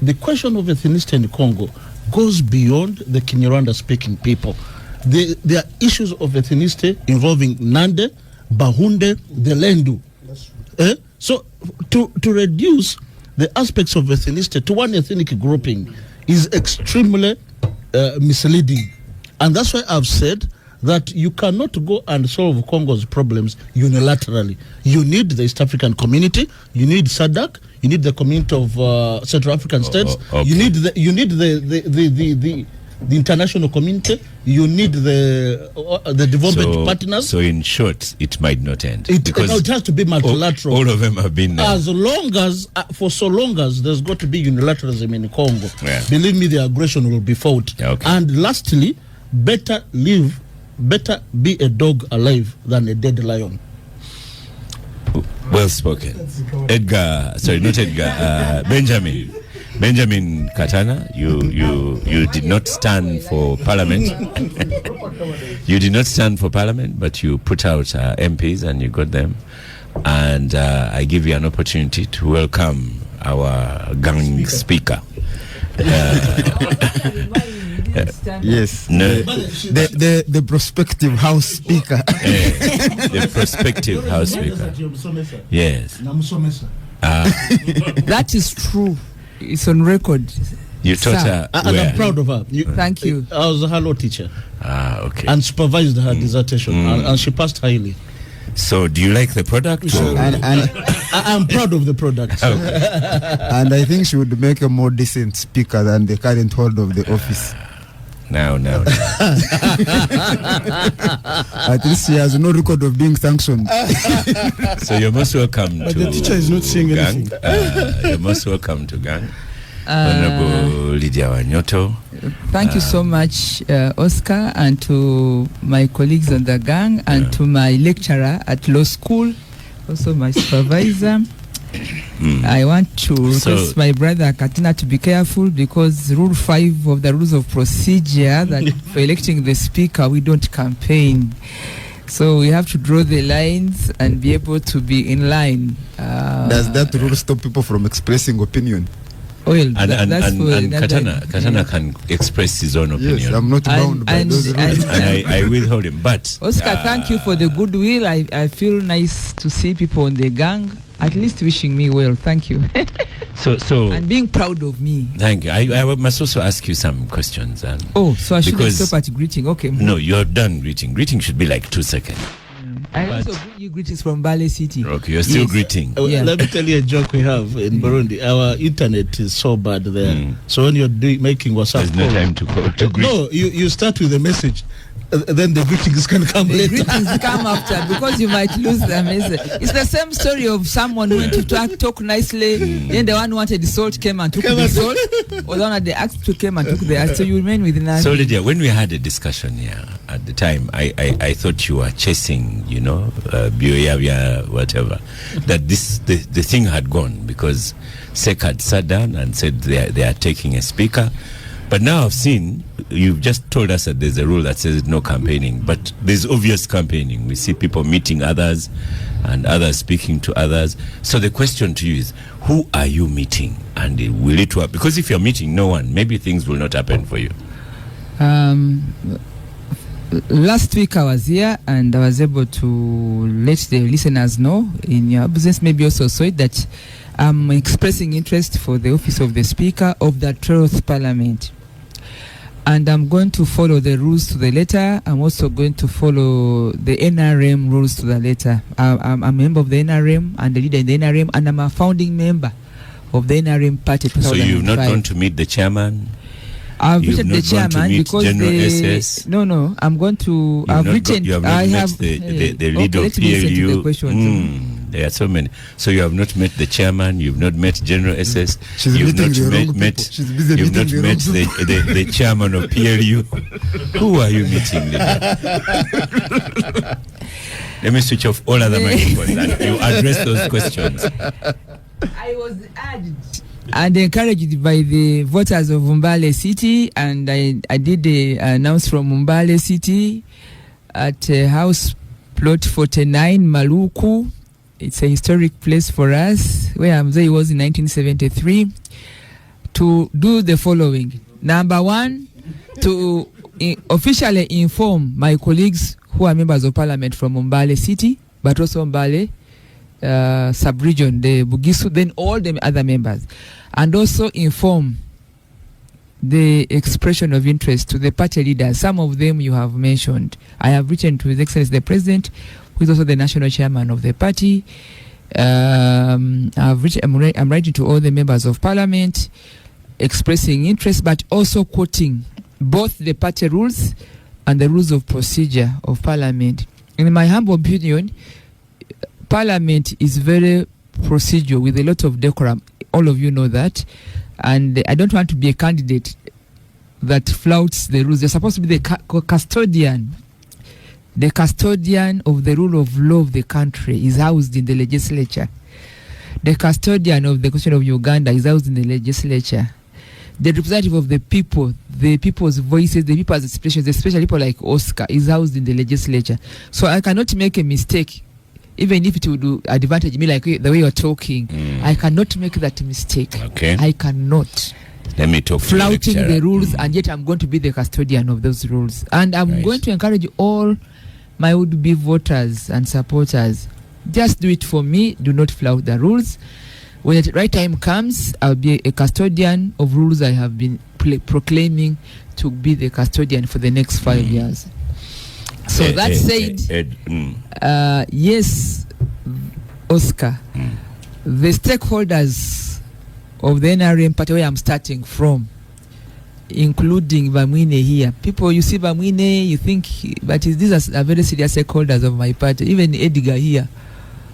the question of ethnicity in Congo goes beyond the Kinyarwanda-speaking people. There are issues of ethnicity involving Nande, Bahunde, the Lendu. So, to reduce the aspects of ethnicity to one ethnic grouping is extremely misleading. And that's why I've said that you cannot go and solve Congo's problems unilaterally. You need the East African community, you need SADC, you need the community of Central African states, okay. you need the international community, you need the development partners. So in short, it might not end. It has to be multilateral. All of them have been there. As long as, for so long as there's got to be unilateralism in Congo, Yeah. believe me, the aggression will be fought. Okay. And lastly, better be a dog alive than a dead lion. Well spoken. Benjamin Katana, you did not stand for parliament. You did not stand for parliament, but you put out MPs and you got them. And I give you an opportunity to welcome our gang speaker. Yes. No. The prospective House Speaker. The prospective House Speaker. Yes. That is true. It's on record. You taught her And where? I'm proud of her. Thank you. I was her law teacher Okay. and supervised her dissertation, and she passed highly. So do you like the product? Or? and I'm proud of the product. and I think she would make a more decent speaker than the current holder of the office. No. At least she has no record of being sanctioned. So you're most welcome But to the teacher is not saying Gang. anything. You're most welcome to Gang. Honorable Lydia Wanyoto. Thank you so much, Oscar, and to my colleagues on the gang, and to my lecturer at law school, also my supervisor. I want to request my brother Katana to be careful, because Rule 5 of the Rules of Procedure that for electing the speaker, we don't campaign. So we have to draw the lines and be able to be in line. Does that rule stop people from expressing opinion? Well, and Katana can express his own opinion. Yes, I'm not bound by those rules. And I withhold him. But Oscar, thank you for the goodwill. I feel nice to see people on the gang at least wishing me well. Thank you. So and being proud of me. Thank you. I must also ask you some questions. So I shouldn't stop at greeting. Okay. No, you're done greeting. Greeting should be like 2 seconds. I also bring you greetings from Mbale City. Okay, you're still greeting. Yeah. Let me tell you a joke we have in Burundi. Our internet is so bad there. So when you're making WhatsApp There's no time to greet. No, you start with a message. Then the greetings can come The later. greetings come after, because you might lose the message. It's the same story of someone who went to talk nicely, then the one who wanted the salt came and took the salt, or the one that they asked to came and took the axe. So you remain within us. So Lydia, when we had a discussion here at the time, I thought you were chasing, Bioyavia, whatever, that the thing had gone because SEC had sat down and said they are taking a speaker. But now I've seen, you've just told us that there's a rule that says no campaigning, but there's obvious campaigning. We see people meeting others and others speaking to others. So the question to you is, who are you meeting? And will it work? Because if you're meeting no one, maybe things will not happen for you. Last week I was here and I was able to let the listeners know in your business, maybe also saw it, that I'm expressing interest for the office of the Speaker of the 12th Parliament. And I'm going to follow the rules to the letter. I'm also going to follow the NRM rules to the letter. I'm a member of the NRM and a leader in the NRM, and I'm a founding member of the NRM party. So you've not gone to meet the chairman? I've written the chairman because SS? No, I'm going to. I've written. You have not met the leader of PLU. There are so many. So you have not met the chairman. You've not met General SS. You've not met the chairman of PLU. Who are you meeting? Let me switch off all other microphones and you address those questions. I was urged and encouraged by the voters of Mbale City, and I did announce from Mbale City at House Plot 49, Maluku. It's a historic place for us, where Mzee was in 1973, to do the following. Number one, to officially inform my colleagues who are members of parliament from Mbale City, but also Mbale sub-region, the Bugisu, then all the other members, and also inform the expression of interest to the party leaders. Some of them you have mentioned. I have written to His Excellency the President, who is also the national chairman of the party. I'm writing to all the members of parliament, expressing interest, but also quoting both the party rules and the rules of procedure of parliament. In my humble opinion, parliament is very procedural with a lot of decorum. All of you know that. And I don't want to be a candidate that flouts the rules. They're supposed to be the custodian. The custodian of the rule of law of the country is housed in the legislature. The custodian of the Constitution of Uganda is housed in the legislature. The representative of the people, the people's voices, the people's expressions, especially people like Oscar, is housed in the legislature. So I cannot make a mistake, even if it would advantage me like the way you're talking. I cannot make that mistake. Okay. I cannot. Let me talk Flouting to the rules, and yet I'm going to be the custodian of those rules. And I'm going to encourage all my would-be voters and supporters, just do it for me. Do not flout the rules. When the right time comes, I'll be a custodian of rules I have been proclaiming to be the custodian for the next 5 years. So that said, yes, Oscar, the stakeholders of the NRM party where I'm starting from, including Bamwine here. People, you see Bamwine, you think, but these are very serious stakeholders of my party. Even Edgar here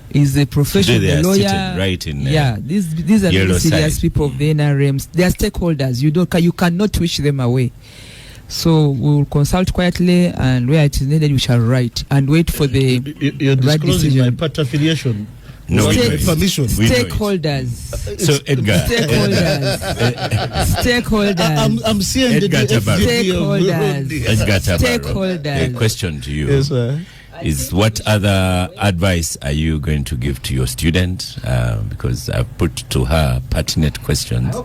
is a professional lawyer. Right in these are very serious people of the NRMs. They are stakeholders. You cannot wish them away. So we will consult quietly, and where it is needed, we shall write and wait for the You're right disclosing decision. my party affiliation. No, permission. Stakeholders. So Edgar. Stakeholders. I'm seeing Edgar the Stakeholders. Edgar Tabaro, Stakeholders. a question to you. Yes, sir. Is what other advice are you going to give to your student? Because I've put to her pertinent questions.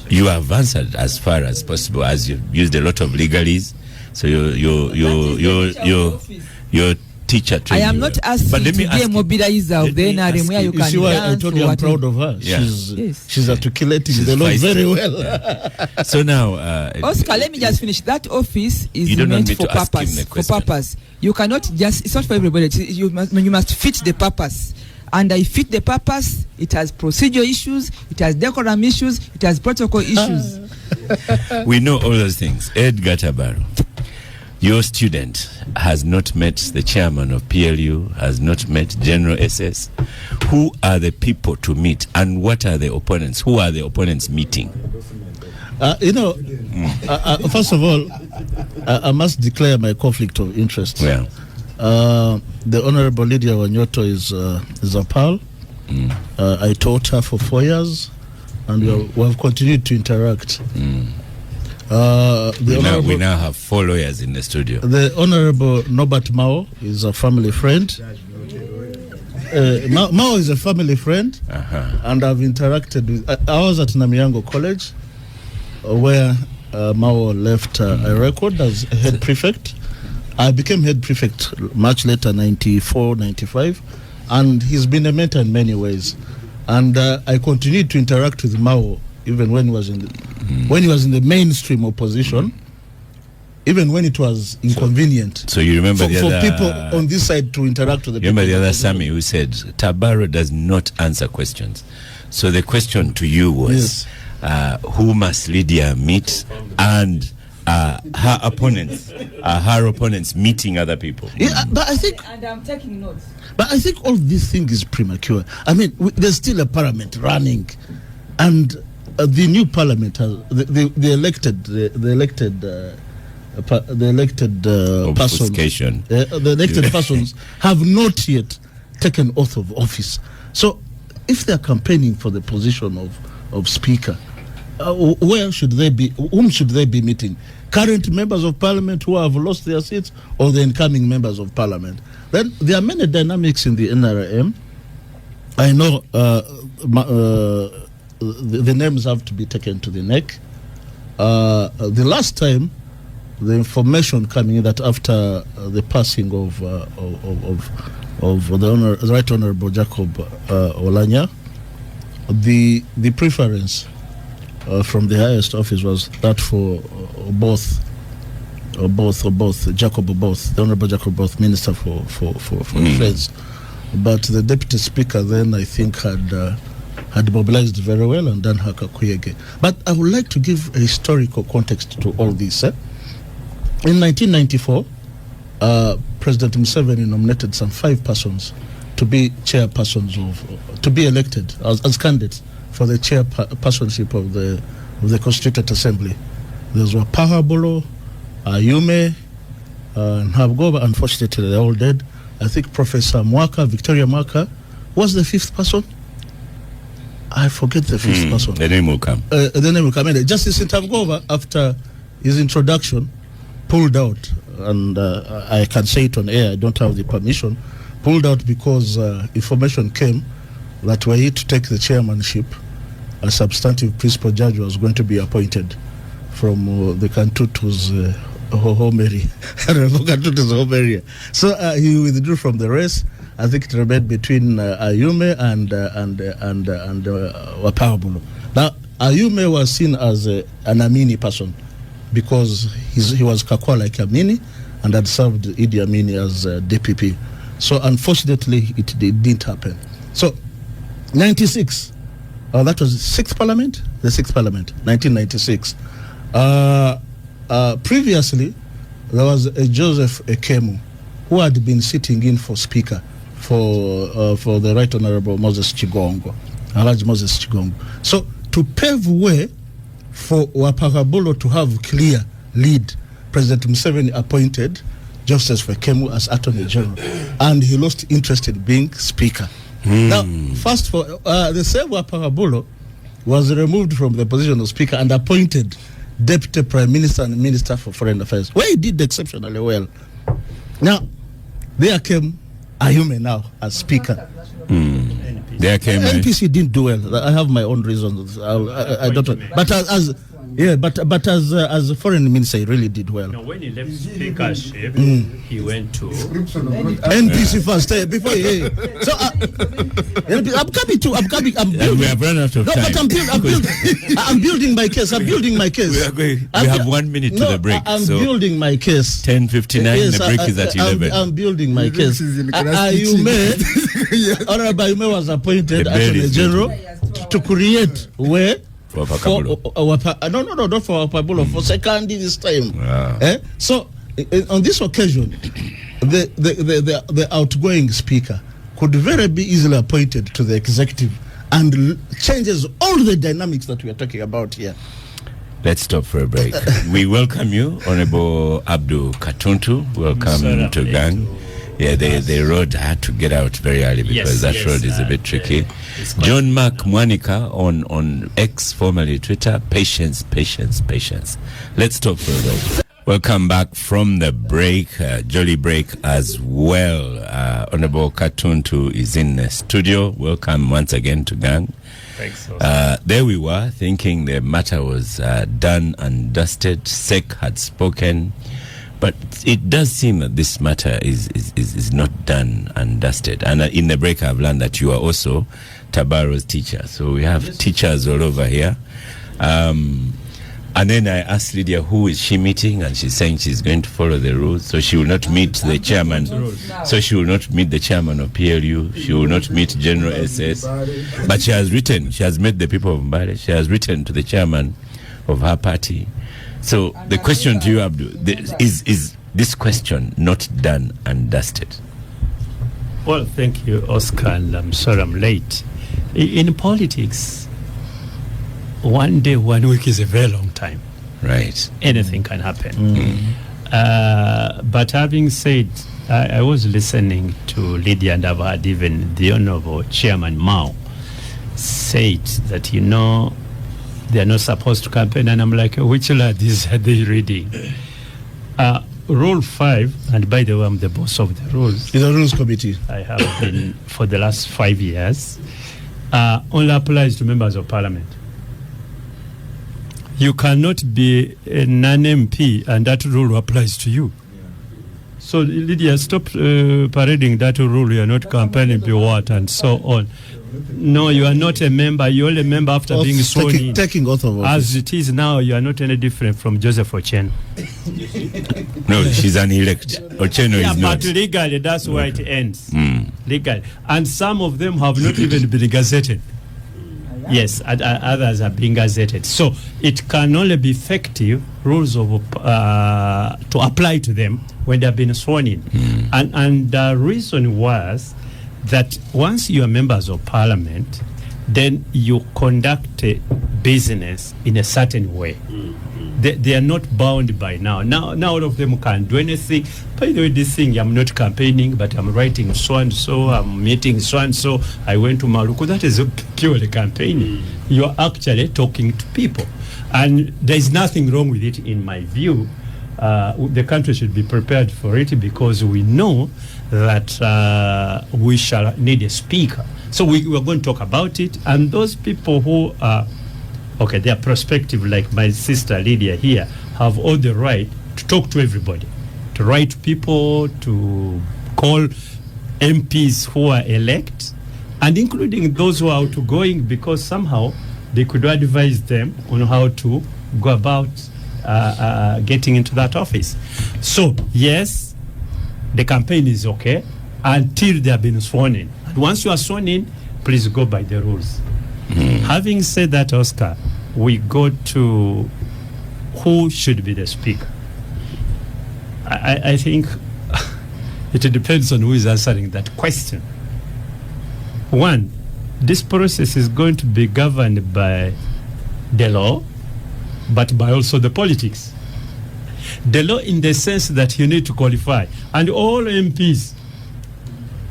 You have answered as far as possible, as you've used a lot of legalese. So your teacher I am not asking to be a mobilizer of the NRM where you can see why I dance told or you I'm whatever. proud of her. Yeah. She's articulating She's the law feisty. very well. So now, Oscar, let me just finish. That office You is don't want meant me for to ask him purpose. the For question. purpose. You cannot just. It's not for everybody. You must fit the purpose. And I fit the purpose. It has procedure issues. It has decorum issues. It has protocol issues. we know all those things. Edgar Tabaro, your student has not met the chairman of PLU, has not met General SS. Who are the people to meet, and what are the opponents? Who are the opponents meeting? First of all, I must declare my conflict of interest. Well, the Honorable Lydia Wanyoto is a pal. I taught her for 4 years, and we have continued to interact. we now have 4 lawyers in the studio. The Honorable Norbert Mao is a family friend. Mao is a family friend, and I've interacted with. I was at Namiango College, where Mao left a record as head prefect. I became head prefect much later, 94, 95, and he's been a mentor in many ways. And I continued to interact with Mao even when he was in the mainstream opposition, even when it was inconvenient. So you remember for people on this side to interact with the people. Remember the other Sami who said Tabaro does not answer questions. So the question to you was, who must Lydia meet, and her opponents meeting other people? Yeah, but I think, And I'm taking notes. But I think all this thing is premature. I mean, there's still a parliament running, and the new parliament has the elected persons have not yet taken oath of office. So, if they are campaigning for the position of speaker, where should they be? Whom should they be meeting? Current members of parliament who have lost their seats, or the incoming members of parliament? Then there are many dynamics in the NRM. I know the names have to be taken to the neck. The last time, the information coming in that after the passing of the Right Honorable Jacob Olanya, the preference from the highest office was that for both Jacob Oboth, the Honorable Jacob Oboth, Minister for Defense. But the Deputy Speaker then, I think, had mobilized very well and done Haka Kuyege. But I would like to give a historical context to all this. In 1994, President Museveni nominated some 5 persons to be chairpersons to be elected as candidates for the chairpersonship of the Constituent Assembly. Those were Pahabolo, Ayume, and Habgoba. Unfortunately, they're all dead. I think Professor Victoria Mwaka, was the 5th person. I forget the 5th person. The name will come. And Justice Ntavgova, after his introduction, pulled out, and I can say it on air, I don't have the permission, pulled out because information came that were he to take the chairmanship, a substantive principal judge was going to be appointed from the Katuntu's home area. Katuntu's home area. So he withdrew from the race. I think it remained between Ayume and Wapabulo. Now, Ayume was seen as an Amini person because he was Kakwa like Amini and had served Idi Amini as DPP. So unfortunately, it didn't happen. So 96, that was the 6th Parliament? The 6th Parliament, 1996. Previously, there was a Joseph Ekemu who had been sitting in for Speaker for the Right Honorable Moses Chigongo, Alhaji Moses Chigongo. So to pave way for Wapakabulo to have clear lead, President Museveni appointed Justice Ekemu as Attorney General, and he lost interest in being Speaker. Now, first for the same Wapakabulo was removed from the position of Speaker and appointed Deputy Prime Minister and Minister for Foreign Affairs, where he did exceptionally well. Now, there came Ayume now as Speaker. There came NPC didn't do well. I have my own reasons. I don't know. But as a foreign minister, he really did well. No, when he left speakership, he went to NPC first. Before he, so I'm coming to. I'm building. We have run out of time. But I'm building my case. I'm building my case. We have 1 minute to the break. I'm building my case. 10:59. Yes, the break is at 11. I'm building my case. Honorable Ayume was appointed Attorney General to create way for Wapakabulo. not for Wapakabulo, for second this time. Wow. So on this occasion, the outgoing Speaker could very be easily appointed to the executive and changes all the dynamics that we are talking about here. Let's stop for a break. We welcome you, Honorable Abdul Katuntu. Welcome to Gang. Yeah, the road had to get out very early because that road is a bit tricky. John Mark Mwanika on X, formerly Twitter. Patience. Let's stop for a break. Welcome back from the break, jolly break as well. Honorable Katuntu is in the studio. Welcome once again to Gang. Thanks. There we were, thinking the matter was done and dusted. SEC had spoken. But it does seem that this matter is not done and dusted. And in the break, I've learned that you are also Tabaro's teacher. So we have teachers all over here. And then I asked Lydia, who is she meeting? And she's saying she's going to follow the rules. So she will not meet the chairman. So she will not meet the chairman of PLU. She will not meet General SS. But she has met the people of Mbale. She has written to the chairman of her party. So the question to you, Abdul, is this question not done and dusted? Well, thank you, Oscar, and I'm sorry I'm late. In politics, 1 day, 1 week is a very long time. Right. Anything can happen. But having said, I was listening to Lydia, and I've heard even the Honorable Chairman Mao said that, they are not supposed to campaign, and I'm like, which ladies are they reading? Rule 5, and by the way, I'm the boss of the rules. In the Rules Committee. I have been for the last 5 years. Only applies to members of parliament. You cannot be a non-MP, and that rule applies to you. So Lydia, stop parading that rule. You are not campaigning, be what, and so on. No, you are not a member. You're only a member after being sworn in. Taking oath of office. As it is now, you are not any different from Joseph Otieno. No, she's an elect. Otieno Yeah, is but not. legally, that's where it ends. Legally. And some of them have not even been gazetted. Yes, others are being gazetted. So it can only be effective rules of to apply to them when they have been sworn in. And the reason was that once you are members of parliament, then you conduct business in a certain way. They are not bound by now. Now all of them can do anything. By the way, this thing, I'm not campaigning, but I'm writing so-and-so, I'm meeting so-and-so, I went to Maluku. That is purely campaigning. You're actually talking to people. And there's nothing wrong with it in my view. The country should be prepared for it because we know that we shall need a speaker. So we are going to talk about it. And those people who are, okay, they are prospective, like my sister Lydia here, have all the right to talk to everybody, to write to people, to call MPs who are elect, and including those who are outgoing, because somehow they could advise them on how to go about getting into that office. So, yes, the campaign is okay until they have been sworn in. And once you are sworn in, please go by the rules. Having said that, Oscar, we go to who should be the speaker. I think it depends on who is answering that question. One, this process is going to be governed by the law, but by also the politics. The law in the sense that you need to qualify, and all MPs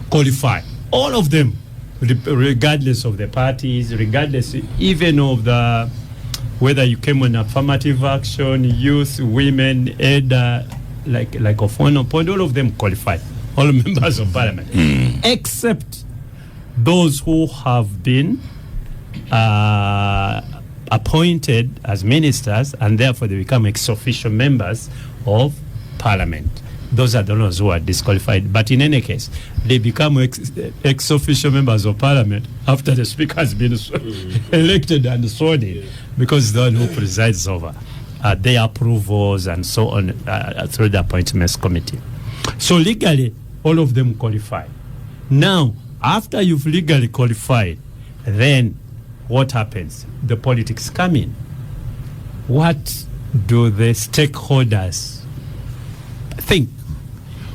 qualify, all of them, regardless of the parties, regardless even of the whether you came on affirmative action, youth, women, like of one point, all of them qualify, all members of parliament, except those who have been appointed as ministers and therefore they become ex-officio members of parliament. Those are the ones who are disqualified. But in any case, they become ex-officio members of parliament after the speaker has been elected and sworn in, because the one who presides over their approvals and so on through the appointments committee. So legally, all of them qualify. Now, after you've legally qualified, then what happens? The politics come in. What do the stakeholders think?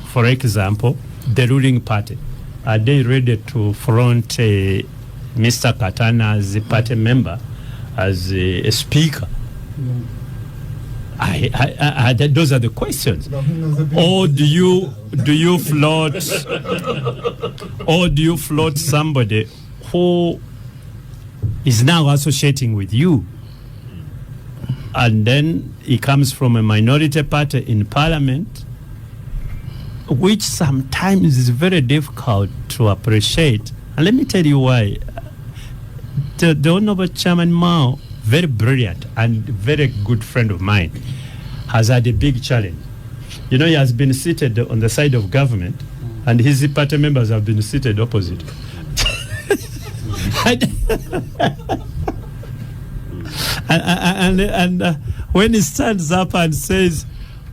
For example, the ruling party, are they ready to front Mr. Katana as a party member, as a speaker? Those are the questions. Or do you float somebody who is now associating with you, and then he comes from a minority party in parliament, which sometimes is very difficult to appreciate. And let me tell you why. The Honorable Chairman Mao, very brilliant and very good friend of mine, has had a big challenge. You know, he has been seated on the side of government, and his party members have been seated opposite. and when he stands up and says,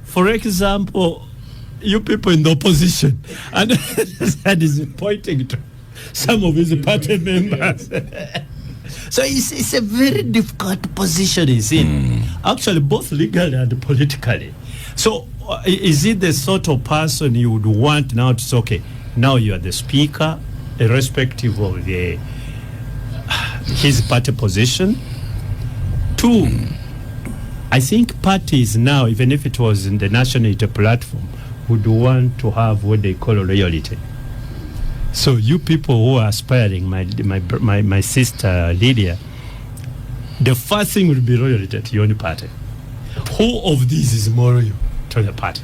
for example, you people in the opposition, and he's pointing to some of his party members. So it's a very difficult position he's in, actually, both legally and politically. So is it the sort of person you would want now to say, okay, now you are the speaker, irrespective of his party position? Two, I think parties now, even if it was in the national unity platform, would want to have what they call loyalty. So you people who are aspiring, my sister Lydia, the first thing would be loyalty to your own party. Who of these is more loyal to the party?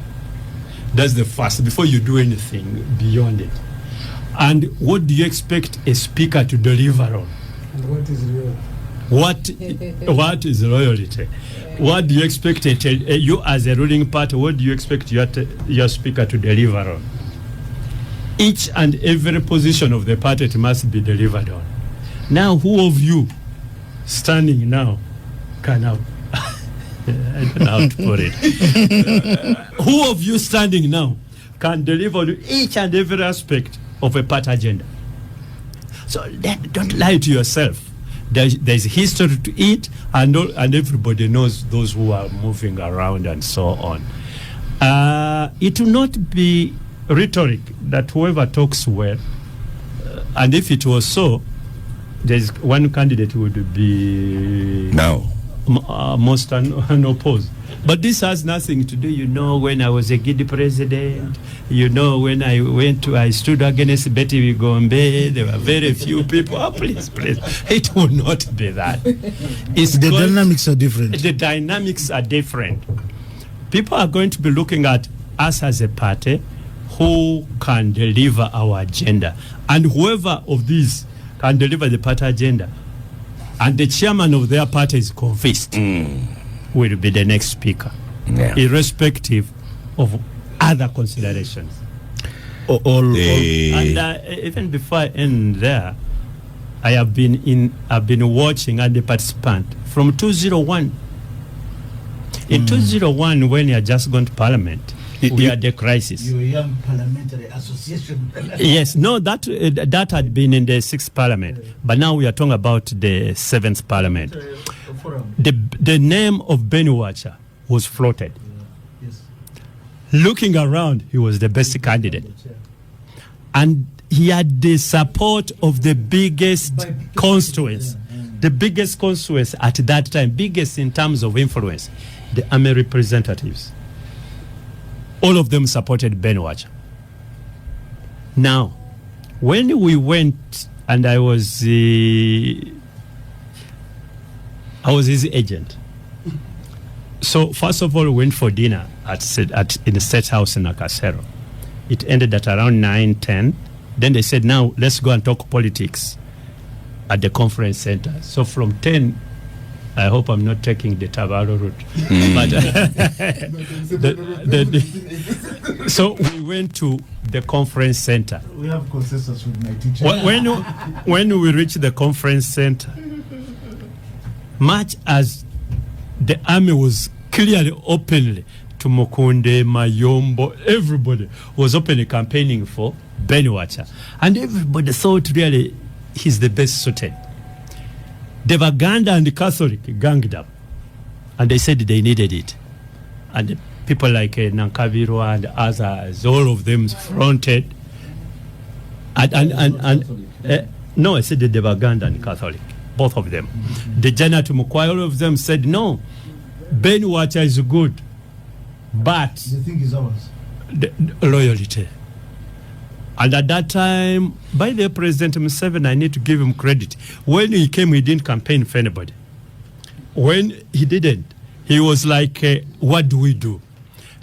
That's the first, before you do anything beyond it. And what do you expect a speaker to deliver on? And what is real? What is loyalty? What do you expect you as a ruling party? What do you expect your speaker to deliver on? Each and every position of the party must be delivered on. Now, who of you standing now can have? I don't know how to put it. Who of you standing now can deliver on each and every aspect of a party agenda? So don't lie to yourself. There's history to it, and everybody knows those who are moving around and so on. It will not be rhetoric that whoever talks well, and if it was so, there's one candidate who would be most unopposed. But this has nothing to do, when I was a Gidi president, when I stood against Betty Gombe, there were very few people. Oh, please. It will not be that. The dynamics are different. The dynamics are different. People are going to be looking at us as a party who can deliver our agenda. And whoever of these can deliver the party agenda, and the chairman of their party is convinced, will be the next speaker, irrespective of other considerations. And even before I end there, I've been watching as a participant from 2001. In 2001, when you had just gone to Parliament, we had a crisis. You were young parliamentary association. Yes, no, that had been in the 6th Parliament, but now we are talking about the 7th Parliament. The name of Beniwacha was floated. Yes. Looking around, he was the best candidate. And he had the support of the biggest constituents. The biggest constituents at that time, biggest in terms of influence, the army representatives. All of them supported Beniwacha. Now, when we went, and I was his agent. So first of all, we went for dinner in the State House in Nakasero. It ended at around 9:10. Then they said, now let's go and talk politics at the conference center. So from 10, I hope I'm not taking the Tabaro route. But so we went to the conference center. We have consensus with my teacher. When we reached the conference center, much as the army was clearly openly to Mukunde, Mayombo, everybody was openly campaigning for Beniwacha. And everybody thought really he's the best suited. The Uganda and the Catholic ganged up, and they said they needed it. And people like Nankabiro and others, all of them fronted. No, I said the Uganda and Catholic, both of them. The Jana to Mukwai, all of them said, no, Beniwacha is good, but the thing is ours. The loyalty. And at that time, by the President Museveni, I need to give him credit. When he came, he didn't campaign for anybody. When he didn't, he was like, what do we do?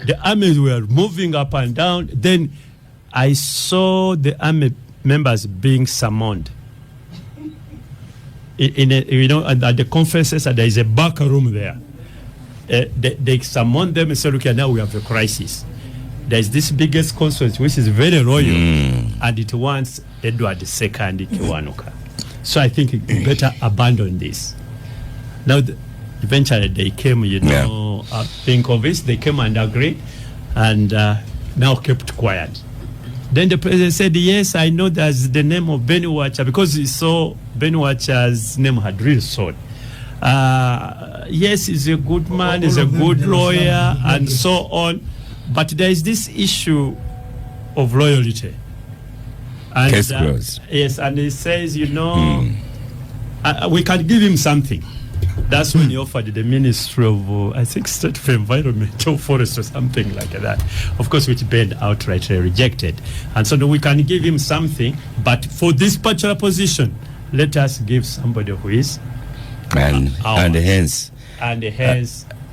The armies were moving up and down. Then I saw the army members being summoned. At the conferences, there is a back room there. They summoned them and said, okay, now we have a crisis. There's this biggest constituency, which is very royal, and it wants Edward II Kiwanuka. So I think it better abandon this. Now, eventually they came, being convinced, they came and agreed, and now kept quiet. Then the president said, yes, I know there's the name of Beniwacha, because he saw Beniwacha's name had really sold. Yes, he's a good man, he's a good lawyer, and so on. But there is this issue of loyalty. And, case closed. Yes, and he says, we can give him something. That's when he offered the Ministry of, I think, State of Environment or Forest or something like that. Of course, which Ben outright rejected. And so we can give him something, but for this particular position, let us give somebody who is and hence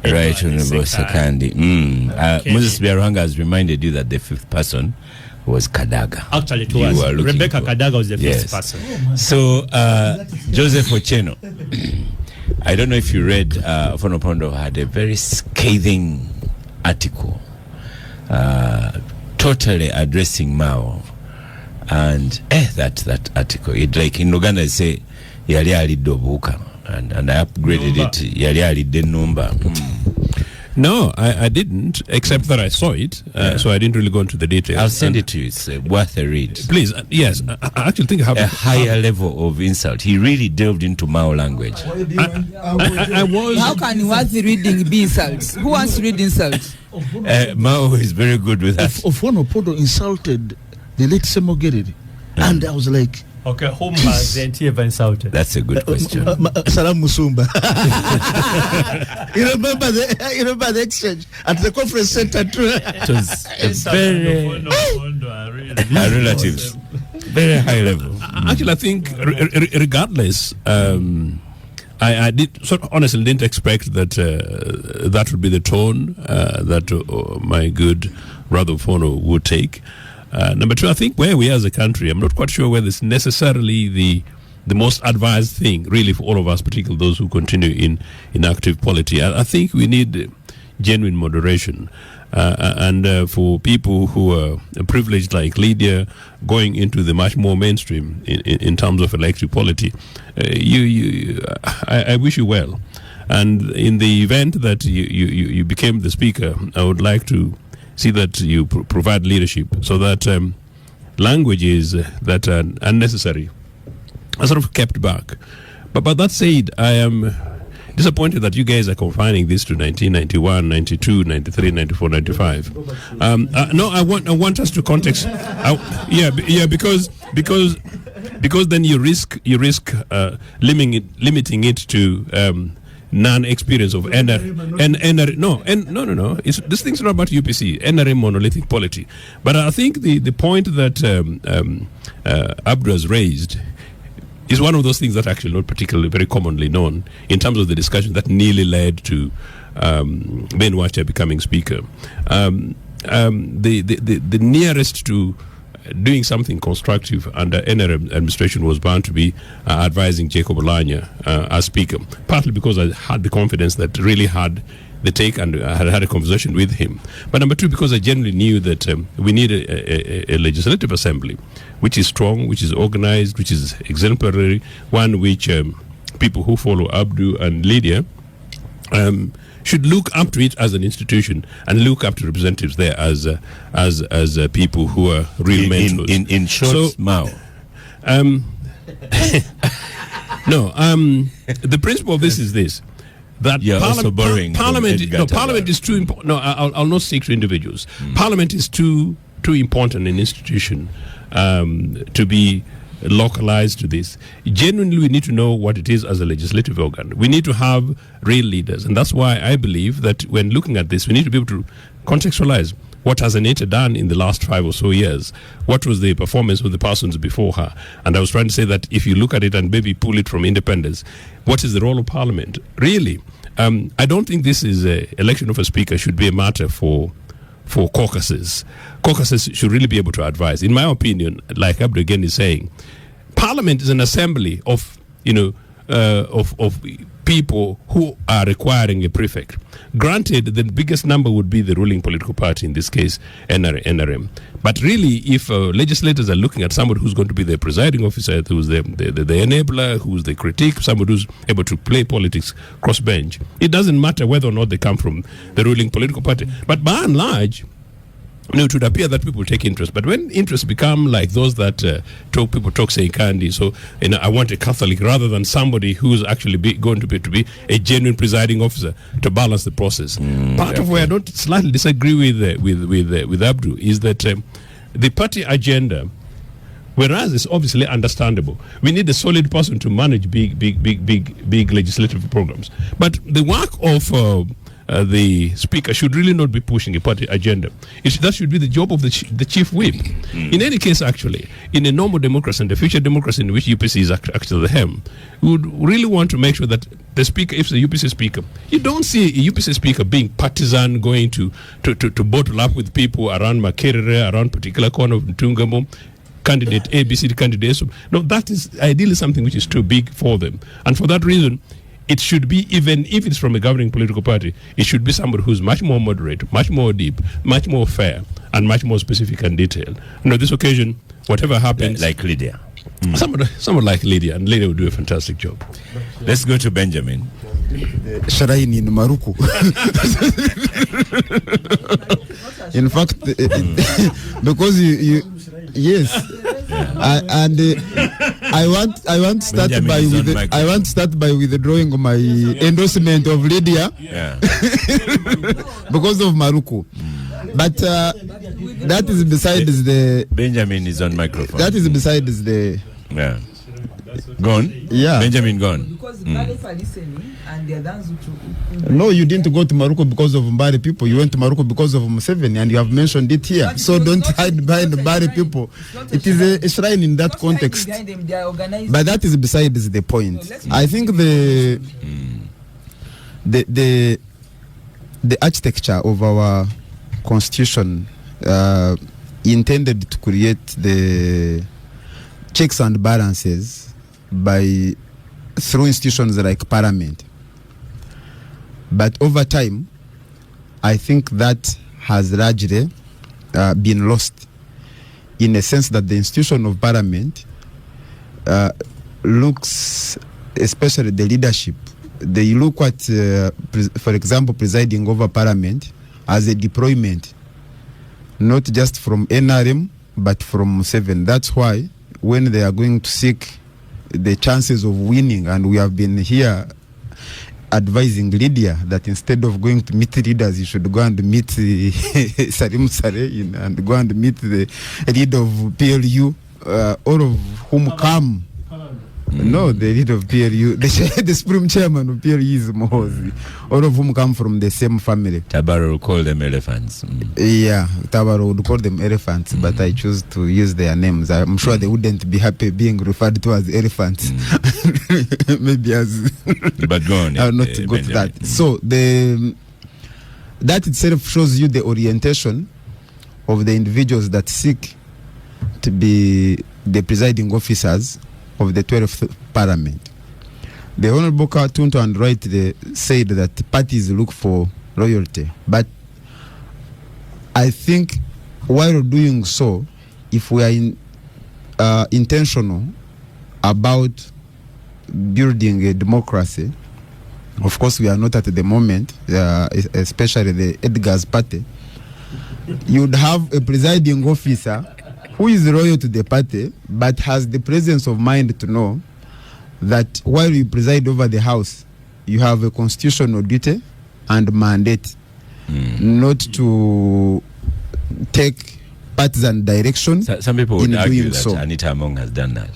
right, Honorable Sakandi. Moses Biarwanga has reminded you that the fifth person was Kadaga. Actually, it was. Rebecca Kadaga was the fifth person. So, Joseph Otieno, I don't know if you read, Fonopondo had a very scathing article, totally addressing Mao. And that article, it like in Uganda, they say, yali alidde obuuka, and I upgraded it, yali alidde number. No, I didn't, except that I saw it, so I didn't really go into the details. I'll send it to you. It's worth a read. Please, yes. I actually think I have a higher level of insult. He really delved into Mao language. I was. How can worth reading be insults? Who wants to read insults? Mao is very good with that. Ofono insulted the late Semogereri, and I was like, okay, whom has the ever insulted? That's a good question. Salam Musumba. You remember the exchange at the conference center too? It was relatives, very high level. Actually, I think regardless, I did honestly didn't expect that that would be the tone that my good brother Fono would take. Number two, I think where we are as a country, I'm not quite sure whether it's necessarily the most advised thing, really, for all of us, particularly those who continue in active polity. I think we need genuine moderation. And for people who are privileged like Lydia, going into the much more mainstream in terms of elective polity, I wish you well. And in the event that you became the speaker, I would like to see that you provide leadership so that languages that are unnecessary are sort of kept back. But that said, I am disappointed that you guys are confining this to 1991, 92, 93, 94, 95. No, I want us to context. Because then you risk limiting it to non-experience of NRM. No. This thing's not about UPC, NRM monolithic polity. But I think the point that Abdu has raised is one of those things that actually not particularly very commonly known in terms of the discussion that nearly led to Ben Wacha becoming speaker. The nearest to doing something constructive under NRM administration was bound to be advising Jacob Olanya as speaker, partly because I had the confidence that really had the take and had a conversation with him. But number two, because I generally knew that we need a legislative assembly which is strong, which is organized, which is exemplary, one which people who follow Abdu and Lydia should look up to it as an institution and look up to representatives there as people who are real mentors. In short, Mao. The principle of this is this: that Parliament is too important. No, I'll not stick to individuals. Parliament is too important an institution to be localized to this. Genuinely, we need to know what it is as a legislative organ. We need to have real leaders, and that's why I believe that when looking at this, we need to be able to contextualize what has Anita done in the last 5 or so years. What was the performance of the persons before her? And I was trying to say that if you look at it and maybe pull it from independence, what is the role of Parliament? Really, I don't think this is election of a speaker should be a matter for caucuses. Caucuses should really be able to advise. In my opinion, like Abdu again is saying, Parliament is an assembly of people who are requiring a prefect. Granted, the biggest number would be the ruling political party, in this case, NRM. But really, if legislators are looking at somebody who's going to be the presiding officer, who's the enabler, who's the critic, somebody who's able to play politics cross-bench, it doesn't matter whether or not they come from the ruling political party. But by and large, it would appear that people take interest. But when interests become like those that people talk saying candy, so I want a Catholic rather than somebody who's actually going to be a genuine presiding officer to balance the process. Part of where I don't slightly disagree with Abdu is that the party agenda, whereas it's obviously understandable, we need a solid person to manage big legislative programs. But the work of the speaker should really not be pushing a party agenda. That should be the job of the chief whip. In any case, actually, in a normal democracy and a future democracy in which UPC is actually the hem, we would really want to make sure that the speaker, if the UPC speaker, you don't see a UPC speaker being partisan, going to bottle up with people around Makerere, around particular corner of Ntungamo, candidate A, B, C, candidate. No, that is ideally something which is too big for them. And for that reason, it should be, even if it's from a governing political party, it should be somebody who's much more moderate, much more deep, much more fair, and much more specific and detailed. This occasion, whatever happens, like Lydia. Someone like Lydia, and Lydia will do a fantastic job. Let's go to Benjamin. Shrine in Maruku. In fact, because you yes, I want to start by withdrawing my endorsement of Lydia because of Maruku. But that is besides the. Benjamin is on microphone. That is besides the. Yeah. Gone? Yeah. Benjamin gone. Because Mbale are listening and they are dance to. No, you didn't go to Maruku because of Mbale people. You went to Maruku because of Museveni, and you have mentioned it here. So don't hide behind Mbale people. It is a shrine in that context. But that is besides the point. I think the architecture of our constitution intended to create the checks and balances through institutions like Parliament. But over time, I think that has largely been lost, in a sense that the institution of Parliament looks, especially the leadership, they look at, for example, presiding over Parliament as a deployment, not just from NRM, but from Museveni. That's why when they are going to seek the chances of winning, and we have been here advising Lydia that instead of going to meet leaders, you should go and meet Salim Saleh and go and meet the leader of PLU, all of whom come. No, the leader of PLU, the supreme chairman of PLU is Mohozi, all of whom come from the same family. Tabaro will call them elephants. Yeah, Tabaro would call them elephants, but I choose to use their names. I'm sure they wouldn't be happy being referred to as elephants. Maybe as... But go on. I'll not go to that. So that itself shows you the orientation of the individuals that seek to be the presiding officers of the 12th Parliament. The Honorable Katuntu and rightly said that parties look for loyalty. But I think while doing so, if we are intentional about building a democracy, of course we are not at the moment, especially the Edgar's party, you would have a presiding officer who is loyal to the party, but has the presence of mind to know that while you preside over the house, you have a constitutional duty and mandate not to take partisan direction. Some people would argue that so. Anita Among has done that.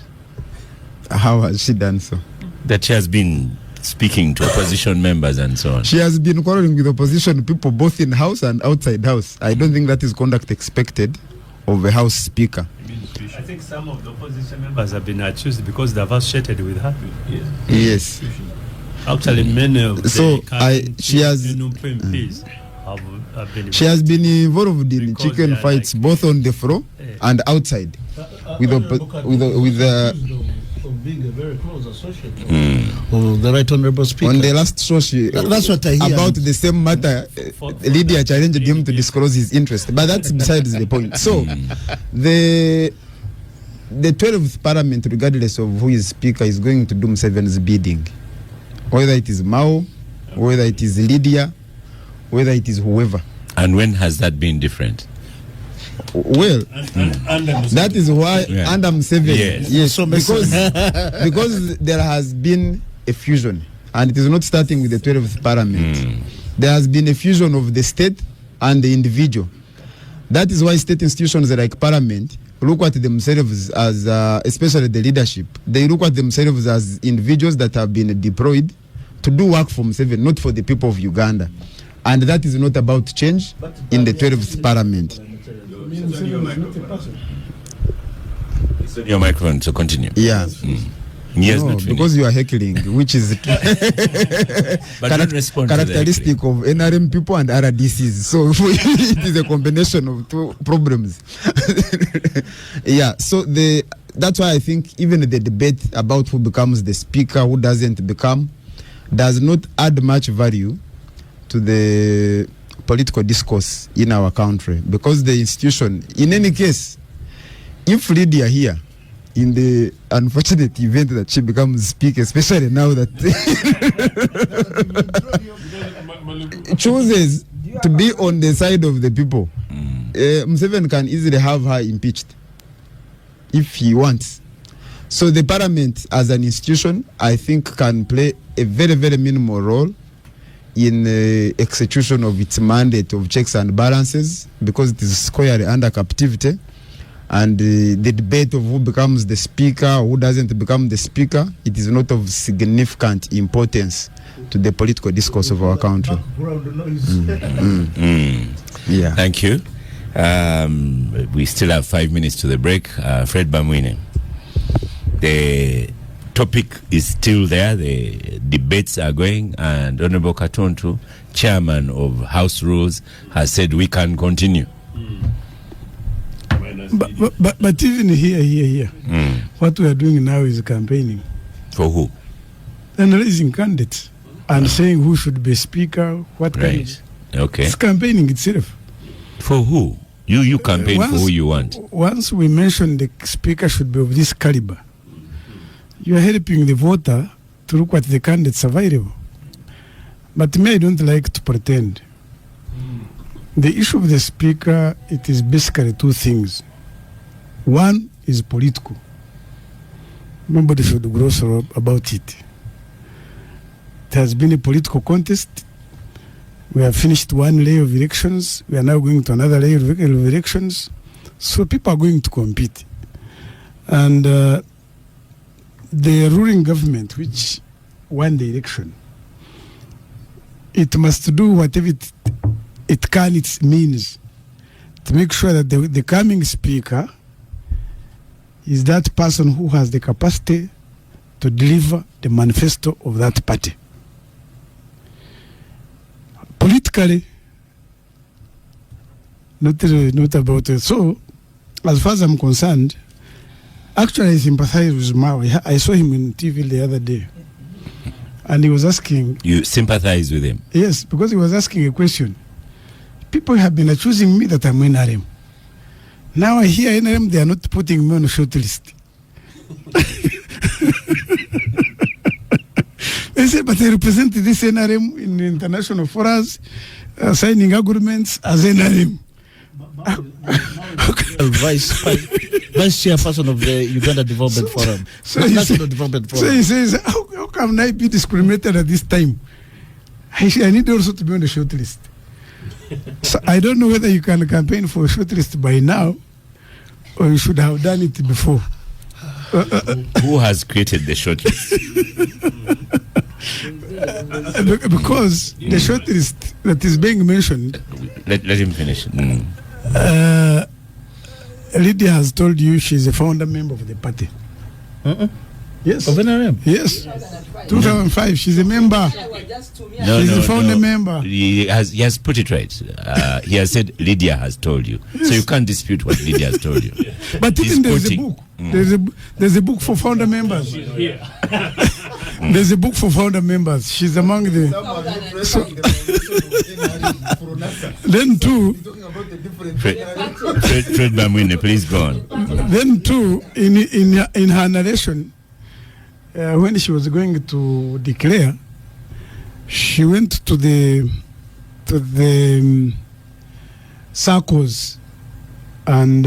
How has she done so? That she has been speaking to opposition members and so on. She has been quarreling with opposition people both in house and outside house. I don't think that is conduct expected of a house speaker. I think some of the opposition members have been accused because they have associated with her. Yes. Actually, many of the she has been involved in chicken fights both on the floor and outside with being a very close associate of the Right Honorable Speaker. On the last show, that's what I hear. About the same matter, Lydia challenged him to disclose his interest, but that's besides the point. So, the 12th Parliament, regardless of who is Speaker, is going to do Museveni's bidding. Whether it is Mao, whether it is Lydia, whether it is whoever. And when has that been different? Well, that is why under Museveni, yes, so because there has been a fusion, and it is not starting with the 12th Parliament. There has been a fusion of the state and the individual. That is why state institutions like Parliament look at themselves as, especially the leadership, they look at themselves as individuals that have been deployed to do work for Museveni, not for the people of Uganda. And that is not about change in the 12th Parliament. Your microphone, so continue. Yeah. Yes, no, because you are heckling, which is characteristic of NRM people and RDCs. So it is a combination of two problems. Yeah, so that's why I think even the debate about who becomes the speaker, who doesn't become, does not add much value to the political discourse in our country, because the institution, in any case, if Lydia here, in the unfortunate event that she becomes speaker, especially now that chooses to be on the side of the people, Museveni can easily have her impeached if he wants. So the parliament as an institution, I think, can play a very, very minimal role in execution of its mandate of checks and balances, because it is squarely under captivity. And the debate of who becomes the speaker or who doesn't become the speaker, it is not of significant importance to the political discourse of our country. Yeah. Thank you. We still have 5 minutes to the break. Fred Bamwine, the topic is still there. The debates are going, and Honorable Katuntu, chairman of House Rules, has said we can continue. But even here, what we are doing now is campaigning. For who? And raising candidates and saying who should be speaker, what kind. Okay. It's campaigning itself. For who? You campaign for who you want. Once we mention the speaker should be of this caliber, you are helping the voter to look at the candidates available. But me, I don't like to pretend. The issue of the speaker, it is basically two things. One is political. Nobody should gross about it. It has been a political contest. We have finished one layer of elections. We are now going to another layer of elections. So people are going to compete. And the ruling government, which won the election, it must do whatever it can, it means, to make sure that the coming speaker is that person who has the capacity to deliver the manifesto of that party. Politically, not about it. So, as far as I'm concerned, actually I sympathize with Mao. I saw him on TV the other day, and he was asking... You sympathize with him? Yes, because he was asking a question. People have been accusing me that I'm NRM. Now I hear NRM, they are not putting me on a short list. They say, but I represent this NRM in international forums, signing agreements as NRM. Vice chairperson of the Uganda Development Forum. National Development Forum. So he says, how can I be discriminated at this time? I need also to be on the short list. So I don't know whether you can campaign for a short list by now, or you should have done it before. Who has created the short list? Because the short list that is being mentioned... Let him finish. Lydia has told you she's a founder member of the party. Yes. Of NRM? Yes. 2005, she's a member. She's a founder member. He has put it right. He has said Lydia has told you. Yes. So you can't dispute what Lydia has told you. But even there's a book. There's a book for founder members. There's a book for founder members. She's among the... Then two... Fred Bamwine, please go on. Then two, in her narration, when she was going to declare, she went to the circles, and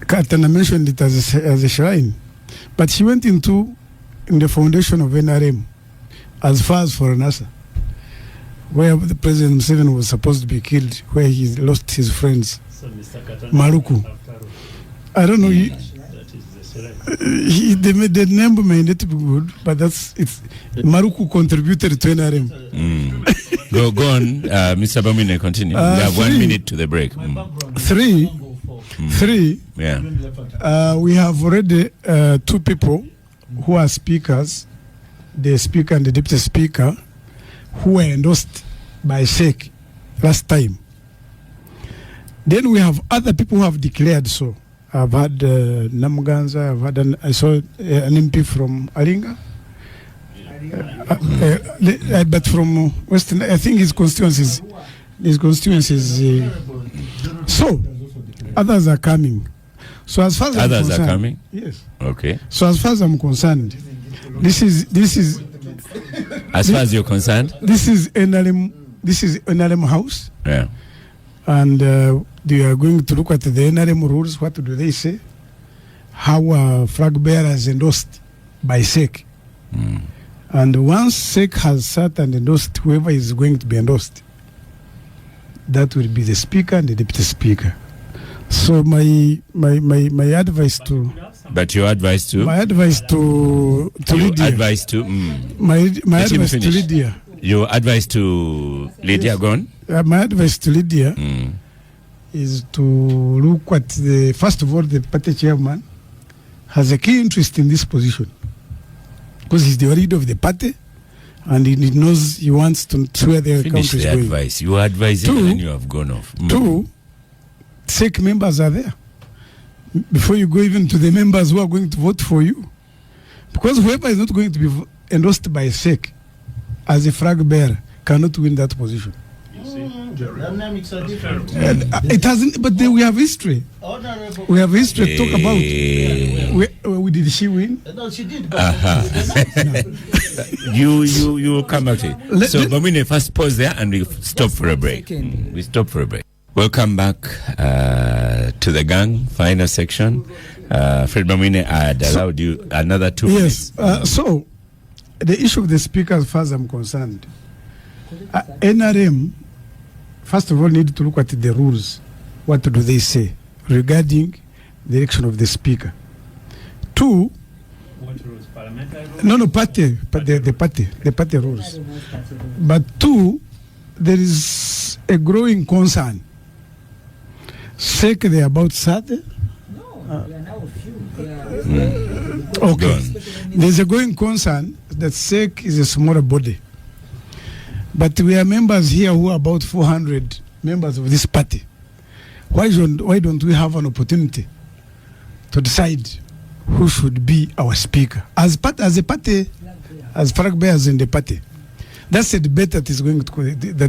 Katana mentioned it as a shrine, but she went in the foundation of NRM, as far as for NASA, where the President Museveni was supposed to be killed, where he lost his friends. So Mr. Katana, Maruku. I don't know. The number may not be good, but Maruku contributed to NRM. Go on, Mr. Bamwine, continue. We have 1 minute to the break. Three. Yeah. We have already two people who are speakers, the speaker and the deputy speaker, who were endorsed by Sheikh last time. Then we have other people who have declared so. I've had Namuganza, I saw an MP from Aringa. But from Western, I think his constituencies. So others are coming. So as far as Others are coming? Yes. Okay. So as far as I'm concerned, this is As far as you're concerned? This is NRM House. Yeah. And they are going to look at the NRM rules. What do they say? How are flag bearers endorsed by SEC? And once SEC has sat and endorsed whoever is going to be endorsed, that will be the speaker and the deputy speaker. So my advice to. But your advice to? My advice to Lydia. Advice to? My advice to Lydia. Your advice to Lydia, yes. gone? My advice to Lydia is to look at first of all, the party chairman has a key interest in this position because he's the leader of the party and he knows he wants to see where the country is going. Advice. You are advising and you have gone off. Two, SEC members are there. Before you go even to the members who are going to vote for you. Because whoever is not going to be endorsed by SEC as a flag bearer cannot win that position. Dynamics are different. It hasn't, but we have history. We have history to talk about. Did she win? No, she did. You come out here. So, Bamine, first pause there and we stop for a break. We stop for a break. Welcome back to the gang, final section. Fred Bamine, I had allowed you another 2 minutes. Yes. So, the issue of the speaker, as far as I'm concerned, NRM, first of all, need to look at the rules. What do they say regarding the election of the speaker? Two, what rules? Parliamentary rules? No, party, the party rules. But two, there is a growing concern. SEC, they are about Saturday. Okay. There's a growing concern that SEC is a smaller body. But we are members here who are about 400 members of this party. Why don't we have an opportunity to decide who should be our speaker as a party, as flag bearers in the party? That's a debate that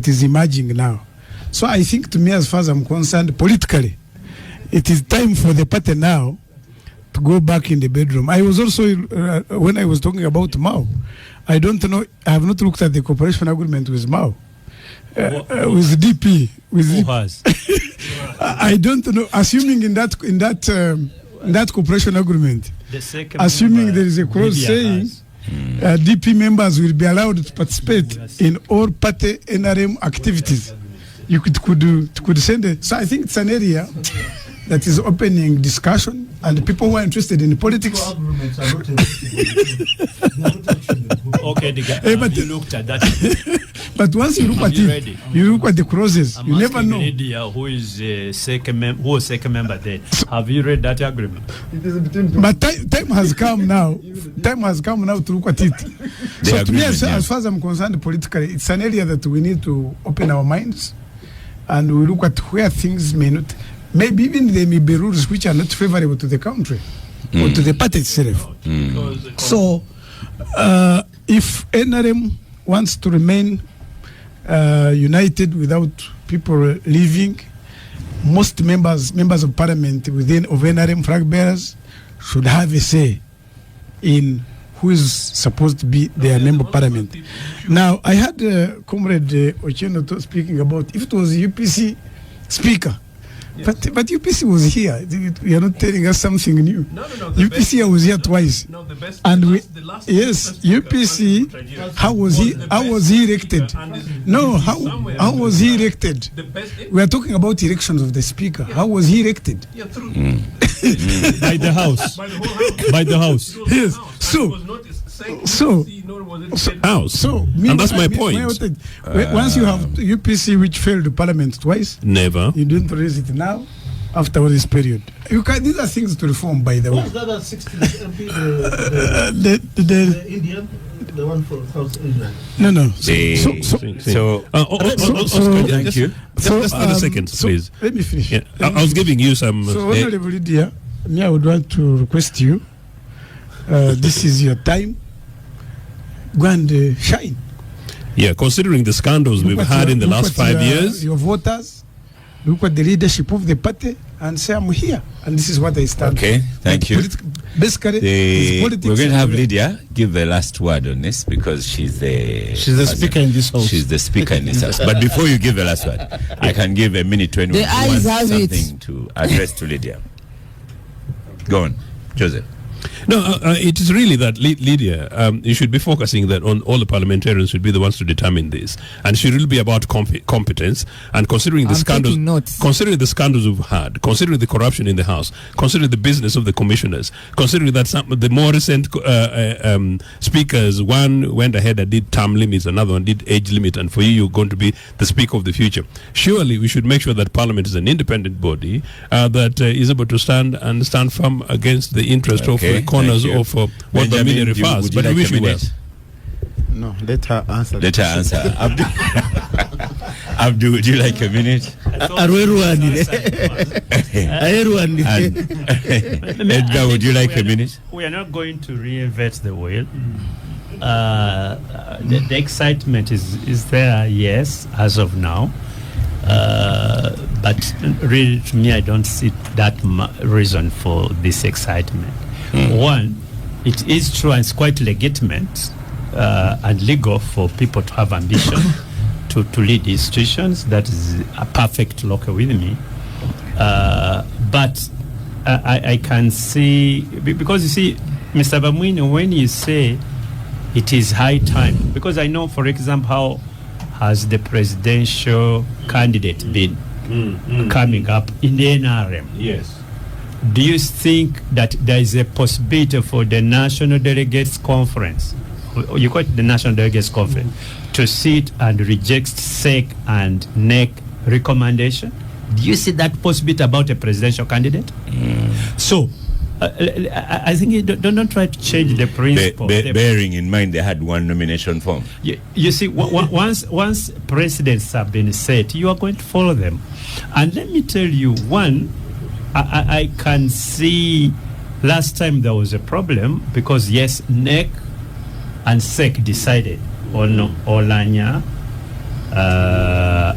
is emerging now. So I think, to me, as far as I'm concerned, politically, it is time for the party now to go back in the bedroom. I was also when I was talking about Mao, I don't know. I have not looked at the cooperation agreement with Mao, with DP. Who has? I don't know. Assuming in that cooperation agreement, assuming there is a clause saying DP members will be allowed to participate in all party NRM activities, you could send it. So I think it's an area that is opening discussion, and people who are interested in politics. Okay, but you looked at that. But once you look at it, you look at the clauses. You never know. Lydia, who is second member there? Have you read that agreement? But time has come now. Time has come now to look at it. So to me, as far as I'm concerned, politically, it's an area that we need to open our minds, and we look at where things may not. Maybe even there may be rules which are not favorable to the country or to the party itself. So, if NRM wants to remain united without people leaving, most members of parliament of NRM flag bearers should have a say in who is supposed to be their member of parliament. Now, I had Comrade Otieno speaking about if it was UPC speaker. But UPC was here. You are not telling us something new. No. UPC was here twice. No, UPC. How was he elected? No, how was he elected? We are talking about elections of the speaker. How was he elected? By the House. By the House. Yes. And that's my point. Once you have UPC which failed the parliament twice, never. You don't raise it now. After all this period, these are things to reform. By the way, was that 60 MP, the Indian, the one from South Asia? No. Thank you. Just another second, please. Let me finish. Yeah, I was giving you some. So, Honorable Lydia, I would want to request you. This is your time. go and shine. Yeah, considering the scandals we've had in the last 5 years. Your voters, look at the leadership of the party and say, I'm here. And this is what I stand Okay, for. thank you. Basically, it's politics. We're going to have Lydia give the last word on this because she's the speaker in this house. She's the speaker in this house. But before you give the last word, I can give a minute to anyone The who eyes wants have it. something to address to Lydia. Go on, Joseph. No, it is really that Lydia, you should be focusing that on all the parliamentarians should be the ones to determine this, and it should really be about competence. And considering the considering the scandals we've had, considering the corruption in the House, considering the business of the commissioners, considering that some of the more recent speakers, one went ahead and did term limits, another one did age limit, and for you're going to be the speaker of the future. Surely we should make sure that Parliament is an independent body that is able to stand firm against the interest of the corners of what the media refers. But we wish you well. No, let her answer. Let her answer. Abdul, would you like a minute? Edgar, would you like a minute? We are not going to reinvent the wheel. The excitement is there, yes, as of now. But really, to me, I don't see that reason for this excitement. One, it is true and it's quite legitimate and legal for people to have ambition to lead institutions. That is a perfect local with me. But I can see, because you see, Mr. Bamwini, when you say it is high time, because I know, for example, how has the presidential candidate been coming up in the NRM? Yes. Do you think that there is a possibility for the National Delegates Conference, you call it the National Delegates Conference, to sit and reject SEC and NEC recommendation? Do you see that possibility about a presidential candidate? So, I think you don't try to change the principle. Bearing in mind they had one nomination form. You see, once precedents have been set, you are going to follow them. And let me tell you, one, I can see last time there was a problem because, yes, NEC and SEC decided on Olanya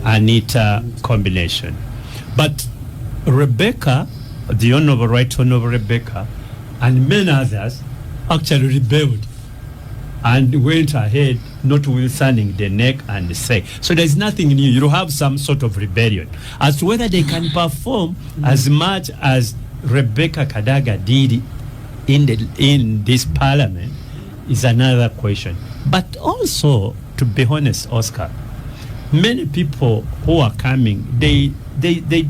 Anita combination. But Rebecca, the Honorable Right Honorable Rebecca, and many others actually rebelled and went ahead, notwithstanding the NEC and the SEC. So there's nothing new. You have some sort of rebellion. As to whether they can perform as much as Rebecca Kadaga did in this parliament is another question. But also, to be honest, Oscar, many people who are coming, they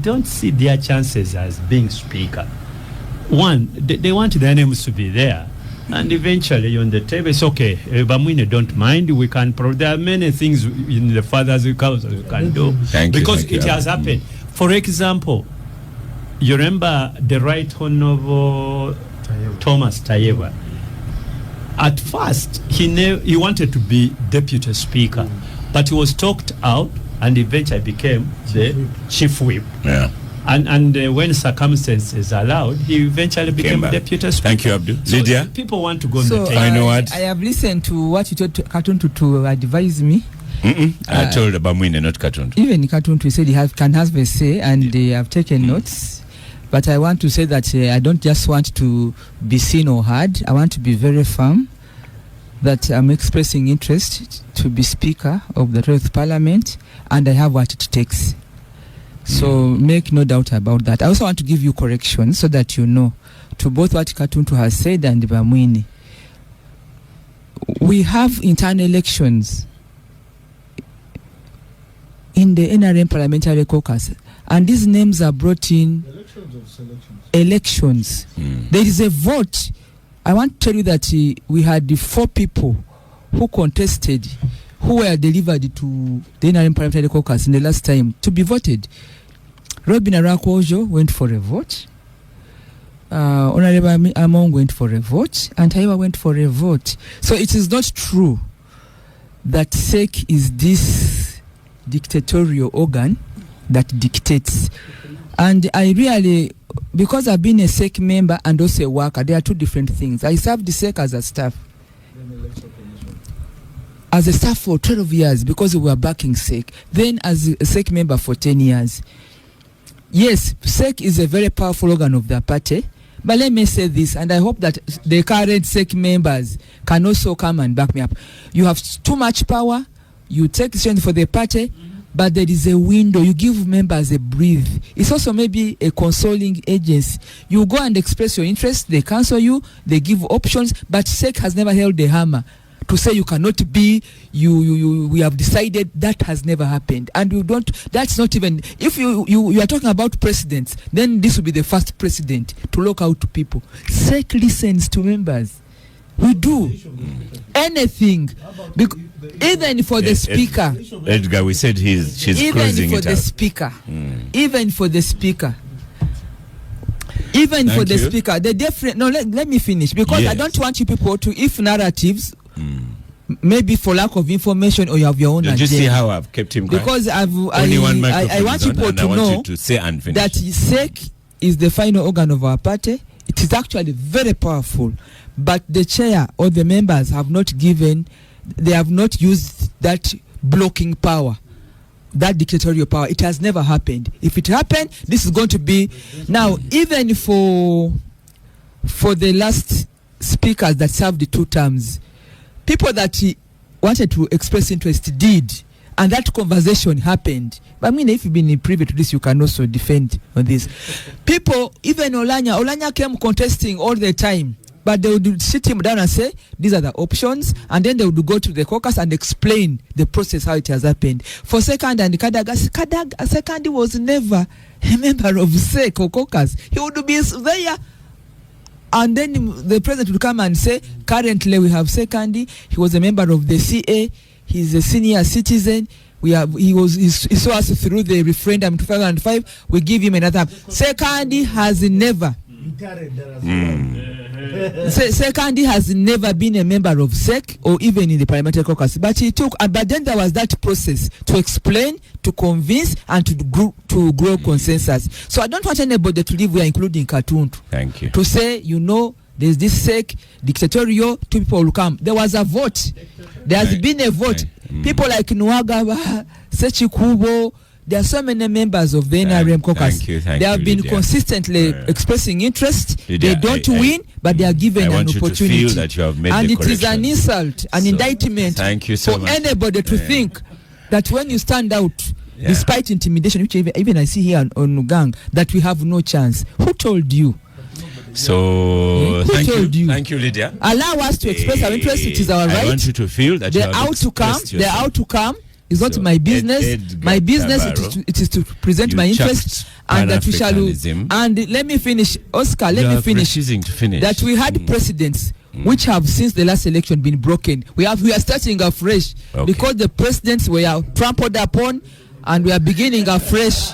don't see their chances as being speaker. One, they want their names to be there. And eventually on the table, it's okay. Bamwine don't mind. We can there are many things in the Father's Council we can do. Because it has happened. For example, you remember the Right Honorable Thomas Tayeba. At first, he wanted to be deputy speaker, but he was talked out and eventually became the chief whip. Yeah. And when circumstances allowed, he eventually became deputy speaker. Thank you, Abdul. So Lydia? People want to go on the table. Final words? I have listened to what you told Katuntu to advise me. I told Bamwine, not Katuntu. Even Katuntu said he can have a say, and they have taken notes. But I want to say that I don't just want to be seen or heard. I want to be very firm that I'm expressing interest to be Speaker of the 12th Parliament, and I have what it takes. So make no doubt about that. I also want to give you corrections so that you know, to both what Katuntu has said and Bamwini. We have internal elections in the NRM Parliamentary Caucus, and these names are brought in elections. There is a vote. I want to tell you that we had the 4 people who contested, who were delivered to the NRM Parliamentary Caucus in the last time to be voted. Robin Arakojo went for a vote. Honorable Among went for a vote, and Taiwa went for a vote. So it is not true that SEC is this dictatorial organ that dictates. And I really, because I've been a SEC member and also a worker, there are two different things. I serve the SEC as a staff. as a staff for 12 years because we were backing SEC, then as a SEC member for 10 years. Yes, SEC is a very powerful organ of the party, but let me say this, and I hope that the current SEC members can also come and back me up. You have too much power, you take strength for the party, but there is a window. You give members a breathe. It's also maybe a consoling agency. You go and express your interest, they cancel you, they give options, but SEC has never held the hammer to say you cannot be, we have decided. That has never happened. And you don't, that's not even, if you are talking about presidents, then this will be the first president to look out to people. SEC listens to members. We do anything, even for the speaker. Edgar, we said she's even closing for it the up. speaker, even for the speaker. Even Thank for the you. speaker, the different. No, let me finish, because Yes. I don't want you people to, if narratives, maybe for lack of information, or you have your own Did you agenda. see how I've kept him quiet? Because I microphone want is on, people and to I want know you to say and finish. that SEC is the final organ of our party. It is actually very powerful, but the chair or the members have not used that blocking power, that dictatorial power. It has never happened. If it happened, this is going to be now, even for the last speakers that served the 2 terms, people that wanted to express interest did, and that conversation happened. But I mean, if you've been privy to this, you can also defend on this. People, even Olanya came contesting all the time, but they would sit him down and say, these are the options, and then they would go to the caucus and explain the process, how it has happened. For Second and Second was never a member of SEC or caucus. He would be there. And then the president would come and say, currently we have Second. He was a member of the CA. He's a senior citizen. He saw us through the referendum in 2005. We give him another. Second has never. Second has never been a member of SEC or even in the parliamentary caucus. But but then there was that process to explain, to convince, and to grow consensus. So I don't want anybody to leave here, including Katuntu. Thank you. To say, there's this SEC dictatorial, 2 people will come. There was a vote. There has been a vote. People like Nwagaba, Sechikubo, there are so many members of the NRM caucus. Thank they have you, been Lydia. consistently expressing interest. Lydia, they don't win, but they are given an want opportunity. You to feel that you have made and the it is an insult, an indictment thank you so for much. anybody to think that when you stand out, despite intimidation, which even I see here on Ganga, that we have no chance. Who told you? So thank you, Lydia. Allow us to express our interest. It is our right. I want you to feel that they're out to come. They're out to come. It's not my business. My business it is to present my interest, and that we shall. And let me finish, Oscar. Let me finish. That we had precedents which have since the last election been broken. We are starting afresh because the presidents were trampled upon. And we are beginning afresh.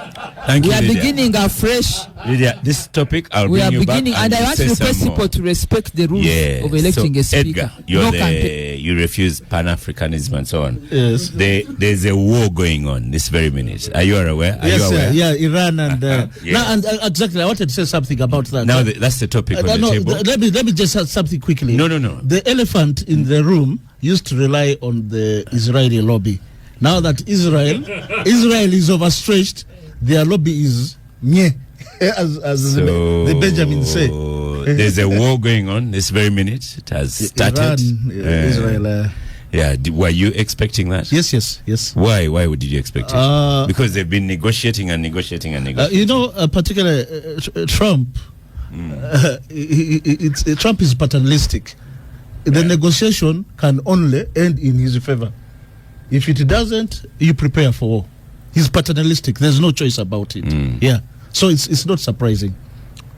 Thank you, Lydia. Beginning afresh. Lydia, this topic we are beginning, and I want to request people to respect the rules of electing a speaker. Edgar, you refuse Pan-Africanism and so on. Yes. There's a war going on this very minute. Are you aware? Yes, sir. Yeah, Iran and exactly. I wanted to say something about that. Now that's the topic on the table. Let me just say something quickly. No. The elephant in the room used to rely on the Israeli lobby. Now that Israel is overstretched, their lobby is meh, as the Benjamin say. There's a war going on this very minute. It has started. Iran, Israel. Were you expecting that? Yes. Why did you expect it? Because they've been negotiating. Particularly Trump. Trump is paternalistic. The negotiation can only end in his favor. If it doesn't, you prepare for war. He's paternalistic. There's no choice about it. Yeah. So it's not surprising.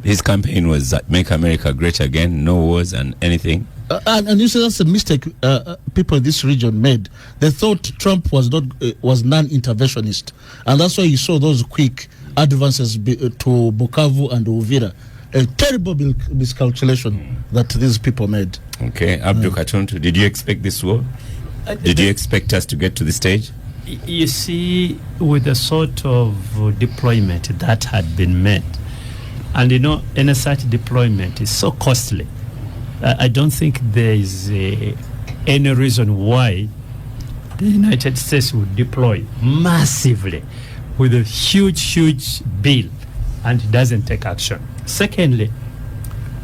His campaign was that make America great again, no wars and anything. And you say that's a mistake people in this region made. They thought Trump was non-interventionist, and that's why you saw those quick advances to Bukavu and Uvira. A terrible miscalculation that these people made. Okay, Abdul Katuntu, did you expect this war? Did you expect us to get to this stage? You see, with the sort of deployment that had been made, and any such deployment is so costly, I don't think there is any reason why the United States would deploy massively with a huge bill, and it doesn't take action. Secondly,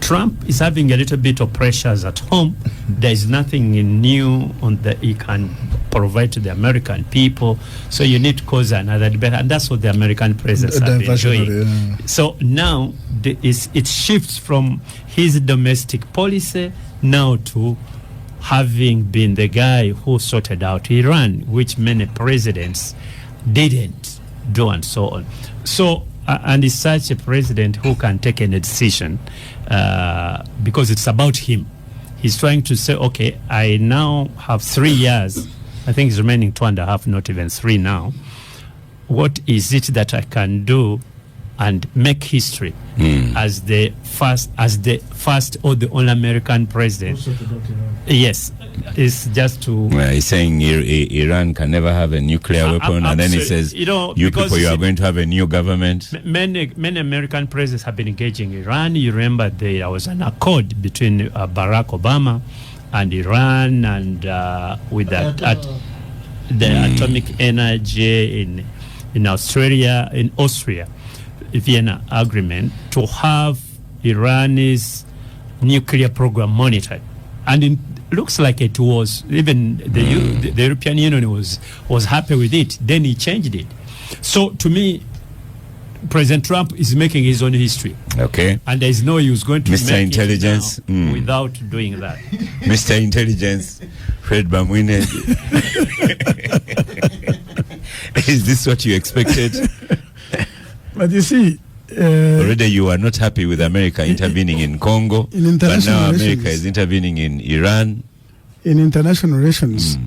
Trump is having a little bit of pressures at home. There is nothing new on that he can provide to the American people. So you need to cause another debate, and that's what the American presidents have been doing. Yeah. So now it shifts from his domestic policy now to having been the guy who sorted out Iran, which many presidents didn't do, and so on. So and he's such a president who can take any decision because it's about him. He's trying to say, okay, I now have 3 years. I think it's remaining 2.5, not even 3 now. What is it that I can do and make history as the first or the only American president? Yes, it's just to. Well, he's saying Iran can never have a nuclear weapon, and then he says, you people, you are going to have a new government. Many American presidents have been engaging Iran. You remember there was an accord between Barack Obama and Iran, and with the atomic energy in Australia, in Austria, Vienna Agreement, to have Iran's nuclear program monitored, and it looks like it was even the European Union was happy with it. Then he changed it. So to me, President Trump is making his own history. Okay. And there is no use going to Mr. make Intelligence it now without doing that. Mr. Intelligence, Fred Bamwine. Is this what you expected? But you see, already you are not happy with America intervening in Congo, but now America is intervening in Iran. In international relations,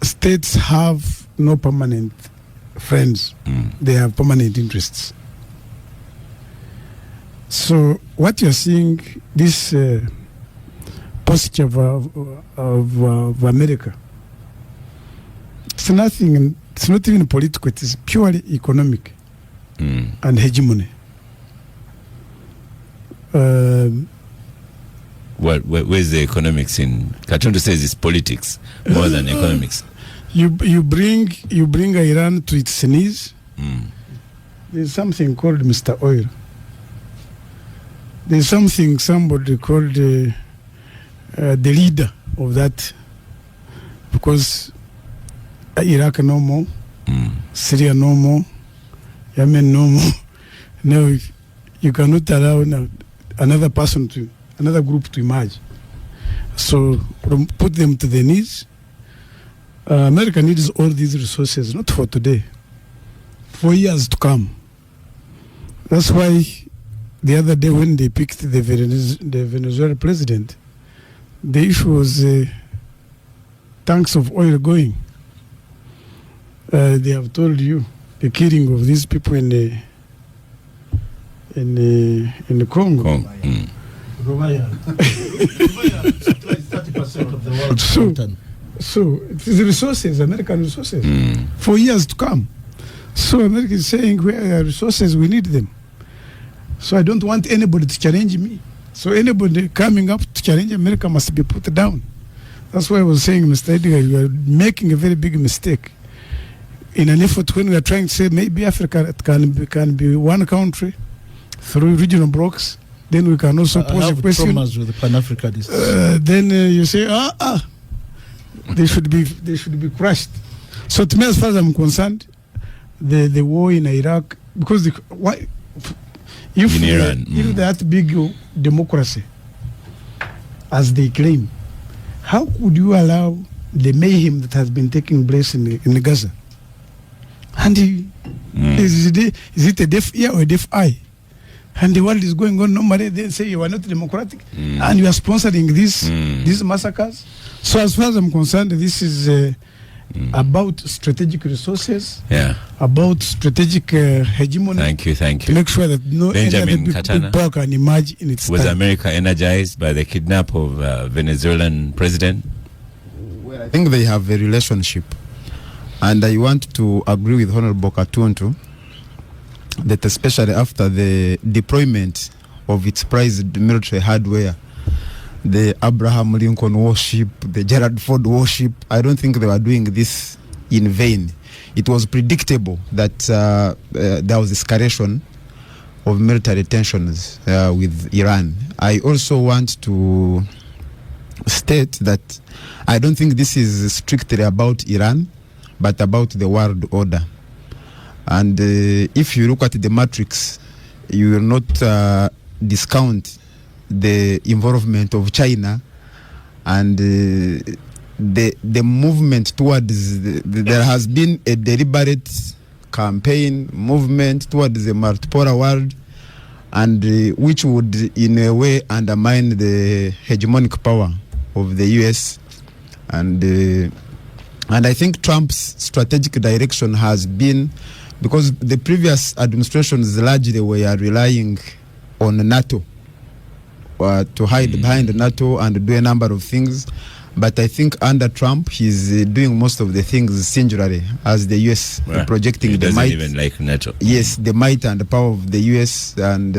states have no permanent friends. They have permanent interests. So what you're seeing, this posture of America, it's nothing. It's not even political. It is purely economic and hegemony. Where's the economics in? Katuntu says it's politics more than economics. You bring Iran to its knees. There's something called Mr. Oil. There's something somebody called the leader of that, because Iraq no more, Syria no more, Yemen no more. Now you cannot allow another group to emerge. So put them to their knees. America needs all these resources, not for today, for years to come. That's why the other day when they picked the Venezuelan president, the issue was tanks of oil going. They have told you the killing of these people in the Congo. Supplies 30% of the world's content. So it is resources, American resources, for years to come. So America is saying, where are resources? We need them. So I don't want anybody to challenge me. So anybody coming up to challenge America must be put down. That's why I was saying, Mr. Edgar, you are making a very big mistake. In an effort when we are trying to say maybe Africa can be one country through regional blocks, then we can also pose a question. With the Pan-Africanists. Then you say, they should be crushed. So to me, as far as I'm concerned, the war in Iraq, because if that big democracy, as they claim, how could you allow the mayhem that has been taking place in Gaza? And is it a deaf ear or a deaf eye? And the world is going on normally. They say you are not democratic, and you are sponsoring these massacres. So as far as I'm concerned, this is about strategic resources, about strategic hegemony. Thank you. To make sure that no Benjamin big power can emerge in its Was time. America energized by the kidnap of Venezuelan president? Well, I think they have a relationship. And I want to agree with Honorable Katuntu that especially after the deployment of its prized military hardware, the Abraham Lincoln worship, the Gerald Ford worship. I don't think they were doing this in vain. It was predictable that there was escalation of military tensions with Iran. I also want to state that I don't think this is strictly about Iran, but about the world order. And if you look at the matrix, you will not discount the involvement of China and the movement towards there has been a deliberate campaign movement towards a multipolar world, and which would in a way undermine the hegemonic power of the US. And I think Trump's strategic direction has been, because the previous administrations largely were relying on NATO to hide behind NATO and do a number of things. But I think under Trump, he's doing most of the things singularly, as the US projecting the might. He doesn't even like NATO. Yes, the might and the power of the US. And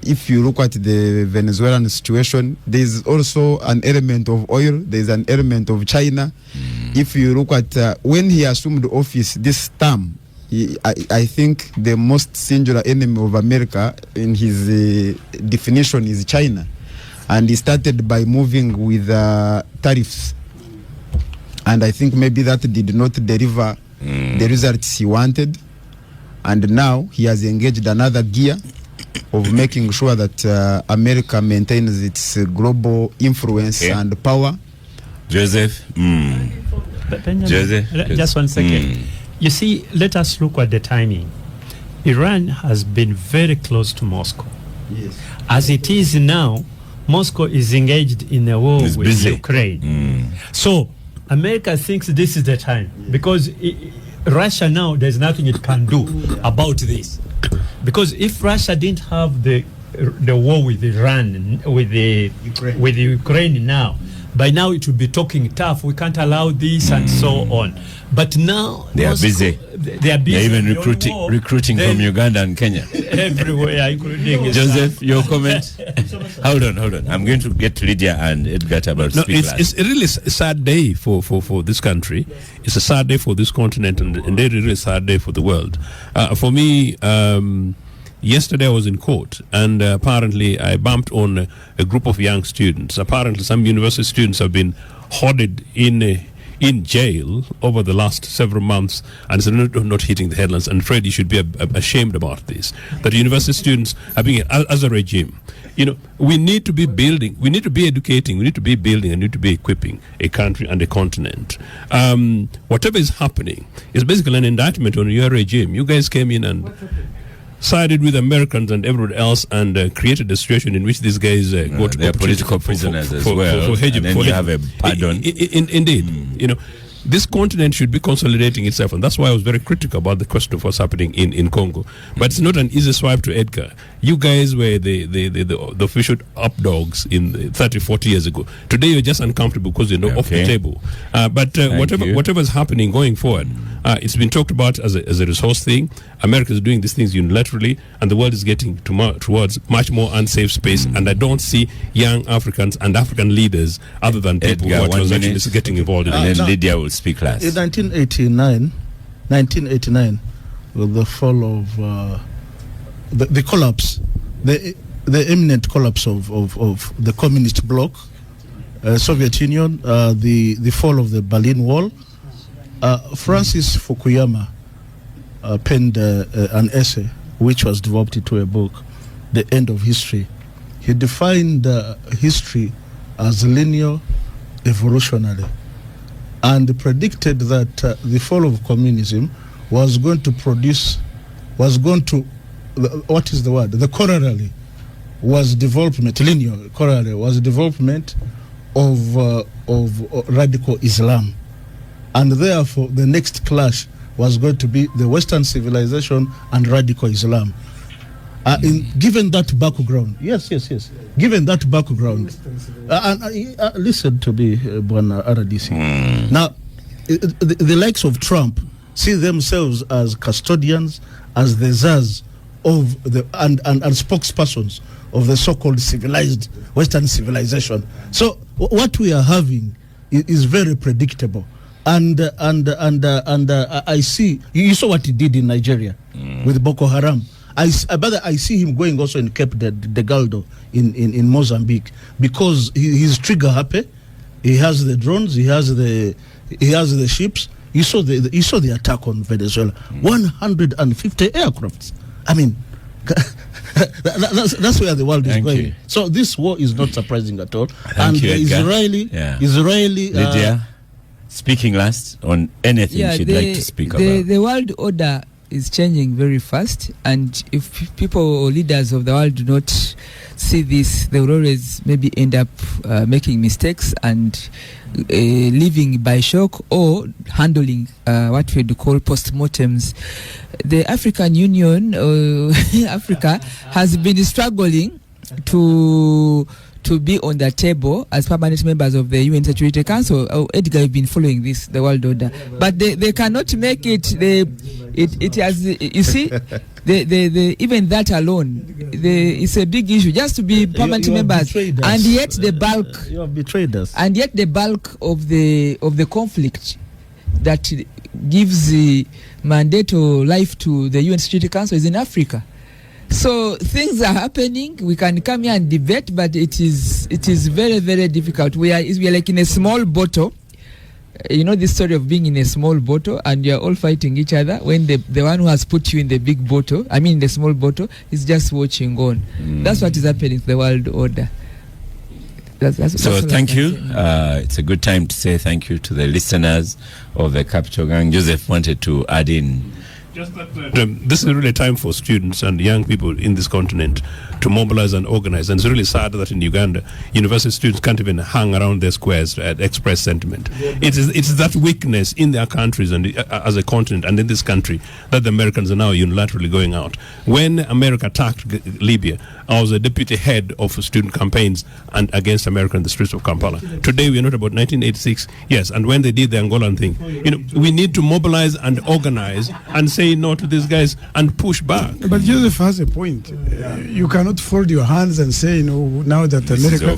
if you look at the Venezuelan situation, there's also an element of oil. There's an element of China. If you look at when he assumed office this term, I think the most singular enemy of America in his definition is China. And he started by moving with tariffs. And I think maybe that did not deliver the results he wanted. And now he has engaged another gear of making sure that America maintains its global influence and power. Joseph? Joseph? Just 1 second. You see, let us look at the timing. Iran has been very close to Moscow. Yes. As it is now, Moscow is engaged in a war with Ukraine. So America thinks this is the time, because Russia now, there's nothing it can do about this. Because if Russia didn't have the war with Iran, with Ukraine now, by now it would be talking tough. We can't allow this and so on. But now they are busy. They are busy. They're even recruiting from Uganda and Kenya. Everywhere, including Joseph, your comment? Hold on. I'm going to get Lydia and Edgar about it's really a sad day for this country. It's a sad day for this continent, and a really sad day for the world. For me, yesterday I was in court, and apparently I bumped on a group of young students. Apparently some university students have been hoarded in jail over the last several months, and it's not hitting the headlines. And Fred, you should be ashamed about this, that university students are being, as a regime, we need to be building, we need to be educating, we need to be building, and need to be equipping a country and a continent. Whatever is happening is basically an indictment on your regime. You guys came in and sided with Americans and everyone else, and created a situation in which these guys go to they're political prisoners as well. And then you have a pardon. Indeed, this continent should be consolidating itself, and that's why I was very critical about the question of what's happening in Congo. But it's not an easy swipe to Edgar. You guys were the official up dogs in 30, 40 years ago. Today you're just uncomfortable because you're off the table. But whatever's happening going forward, it's been talked about as a resource thing. America is doing these things unilaterally, and the world is getting towards much more unsafe space. And I don't see young Africans and African leaders, other than people who are transactionalists, getting involved in it. And then Lydia will speak last. In 1989, with the fall of the collapse, the imminent collapse of the communist bloc, Soviet Union, the fall of the Berlin Wall, Francis Fukuyama penned an essay which was developed into a book, The End of History. He defined history as linear, evolutionary, and predicted that the fall of communism was going to the corollary was development, linear corollary was development of radical Islam. And therefore, the next clash was going to be the Western civilization and radical Islam. Given that background, yes. Given that background, listen to me, Bwana RDC. Now, the likes of Trump see themselves as custodians, as the czars of and spokespersons the so-called civilized Western civilization. So what we are having is very predictable. And I see, you saw what he did in Nigeria with Boko Haram. I see him going also in Cape Delgado in Mozambique, because he's trigger happy. He has the drones, he has the ships. You saw the attack on Venezuela. 150 aircrafts. I mean, that's where the world is going. You. So this war is not surprising at all. Thank you, Israeli Lydia, speaking last on anything she'd like to speak about. The world order is changing very fast, and if people or leaders of the world do not see this, they will always maybe end up making mistakes and living by shock or handling what we call post-mortems. The African Union, Africa, has been struggling to be on the table as permanent members of the UN Security Council. Edgar, you've been following this, the world order, but they cannot make it. It has, you see, even that alone, it's a big issue just to be permanent members, and yet the bulk you have betrayed us, and yet the bulk of the conflict that gives the mandate or life to the UN Security Council is in Africa. So things are happening. We can come here and debate, but it is very, very difficult. We are like in a small bottle. You know this story of being in a small bottle and you are all fighting each other when the one who has put you in the big bottle, I mean the small bottle, is just watching on. That's what is happening to the world order. That's thank you. It's a good time to say thank you to the listeners of the Capital Gang. Joseph wanted to add in. Just that this is really a time for students and young people in this continent to mobilize and organize. And it's really sad that in Uganda, university students can't even hang around their squares to express sentiment. It's that weakness in their countries and as a continent and in this country that the Americans are now unilaterally going out. When America attacked Libya, I was a deputy head of student campaigns and against America in the streets of Kampala. Today we are not about 1986. Yes, and when they did the Angolan thing, we need to mobilize and organize and say no to these guys and push back. But Joseph has a point. You cannot fold your hands and say, now that America...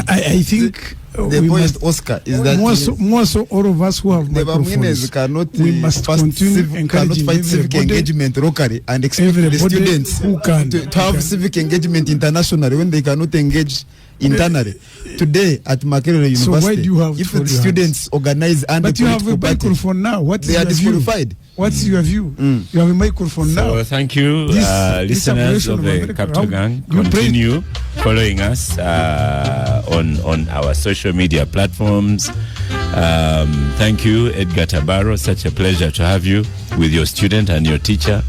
I think... The point, Oscar, is that more so all of us who have microphones, we must continue encouraging fight civic engagement locally and expect the students to have civic engagement internationally when they cannot engage internally. Today at Makerere University, so why do you have if the students organize and but you have a microphone now. They are disqualified. What's your view? You have a microphone now. So thank you, listeners of the Capital Gang. Continue following us on our social media platforms. Thank you, Edgar Tabaro. Such a pleasure to have you with your student and your teacher,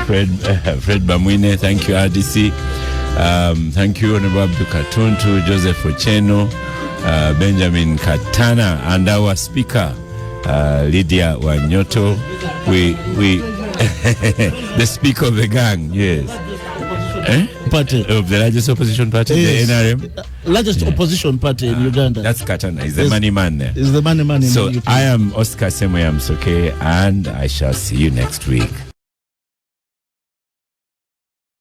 Fred Bamwine. Thank you, RDC. Thank you, Honorable Katuntu, Joseph Otieno, Benjamin Katana, and our speaker, Lydia Wanyoto. We the speaker of the gang, yes. Party of the largest opposition party, yes. The NRM, largest opposition party in Uganda. That's Katana. He's the money man there. Is the money man. So I am Oscar Semoyam Soke, and I shall see you next week.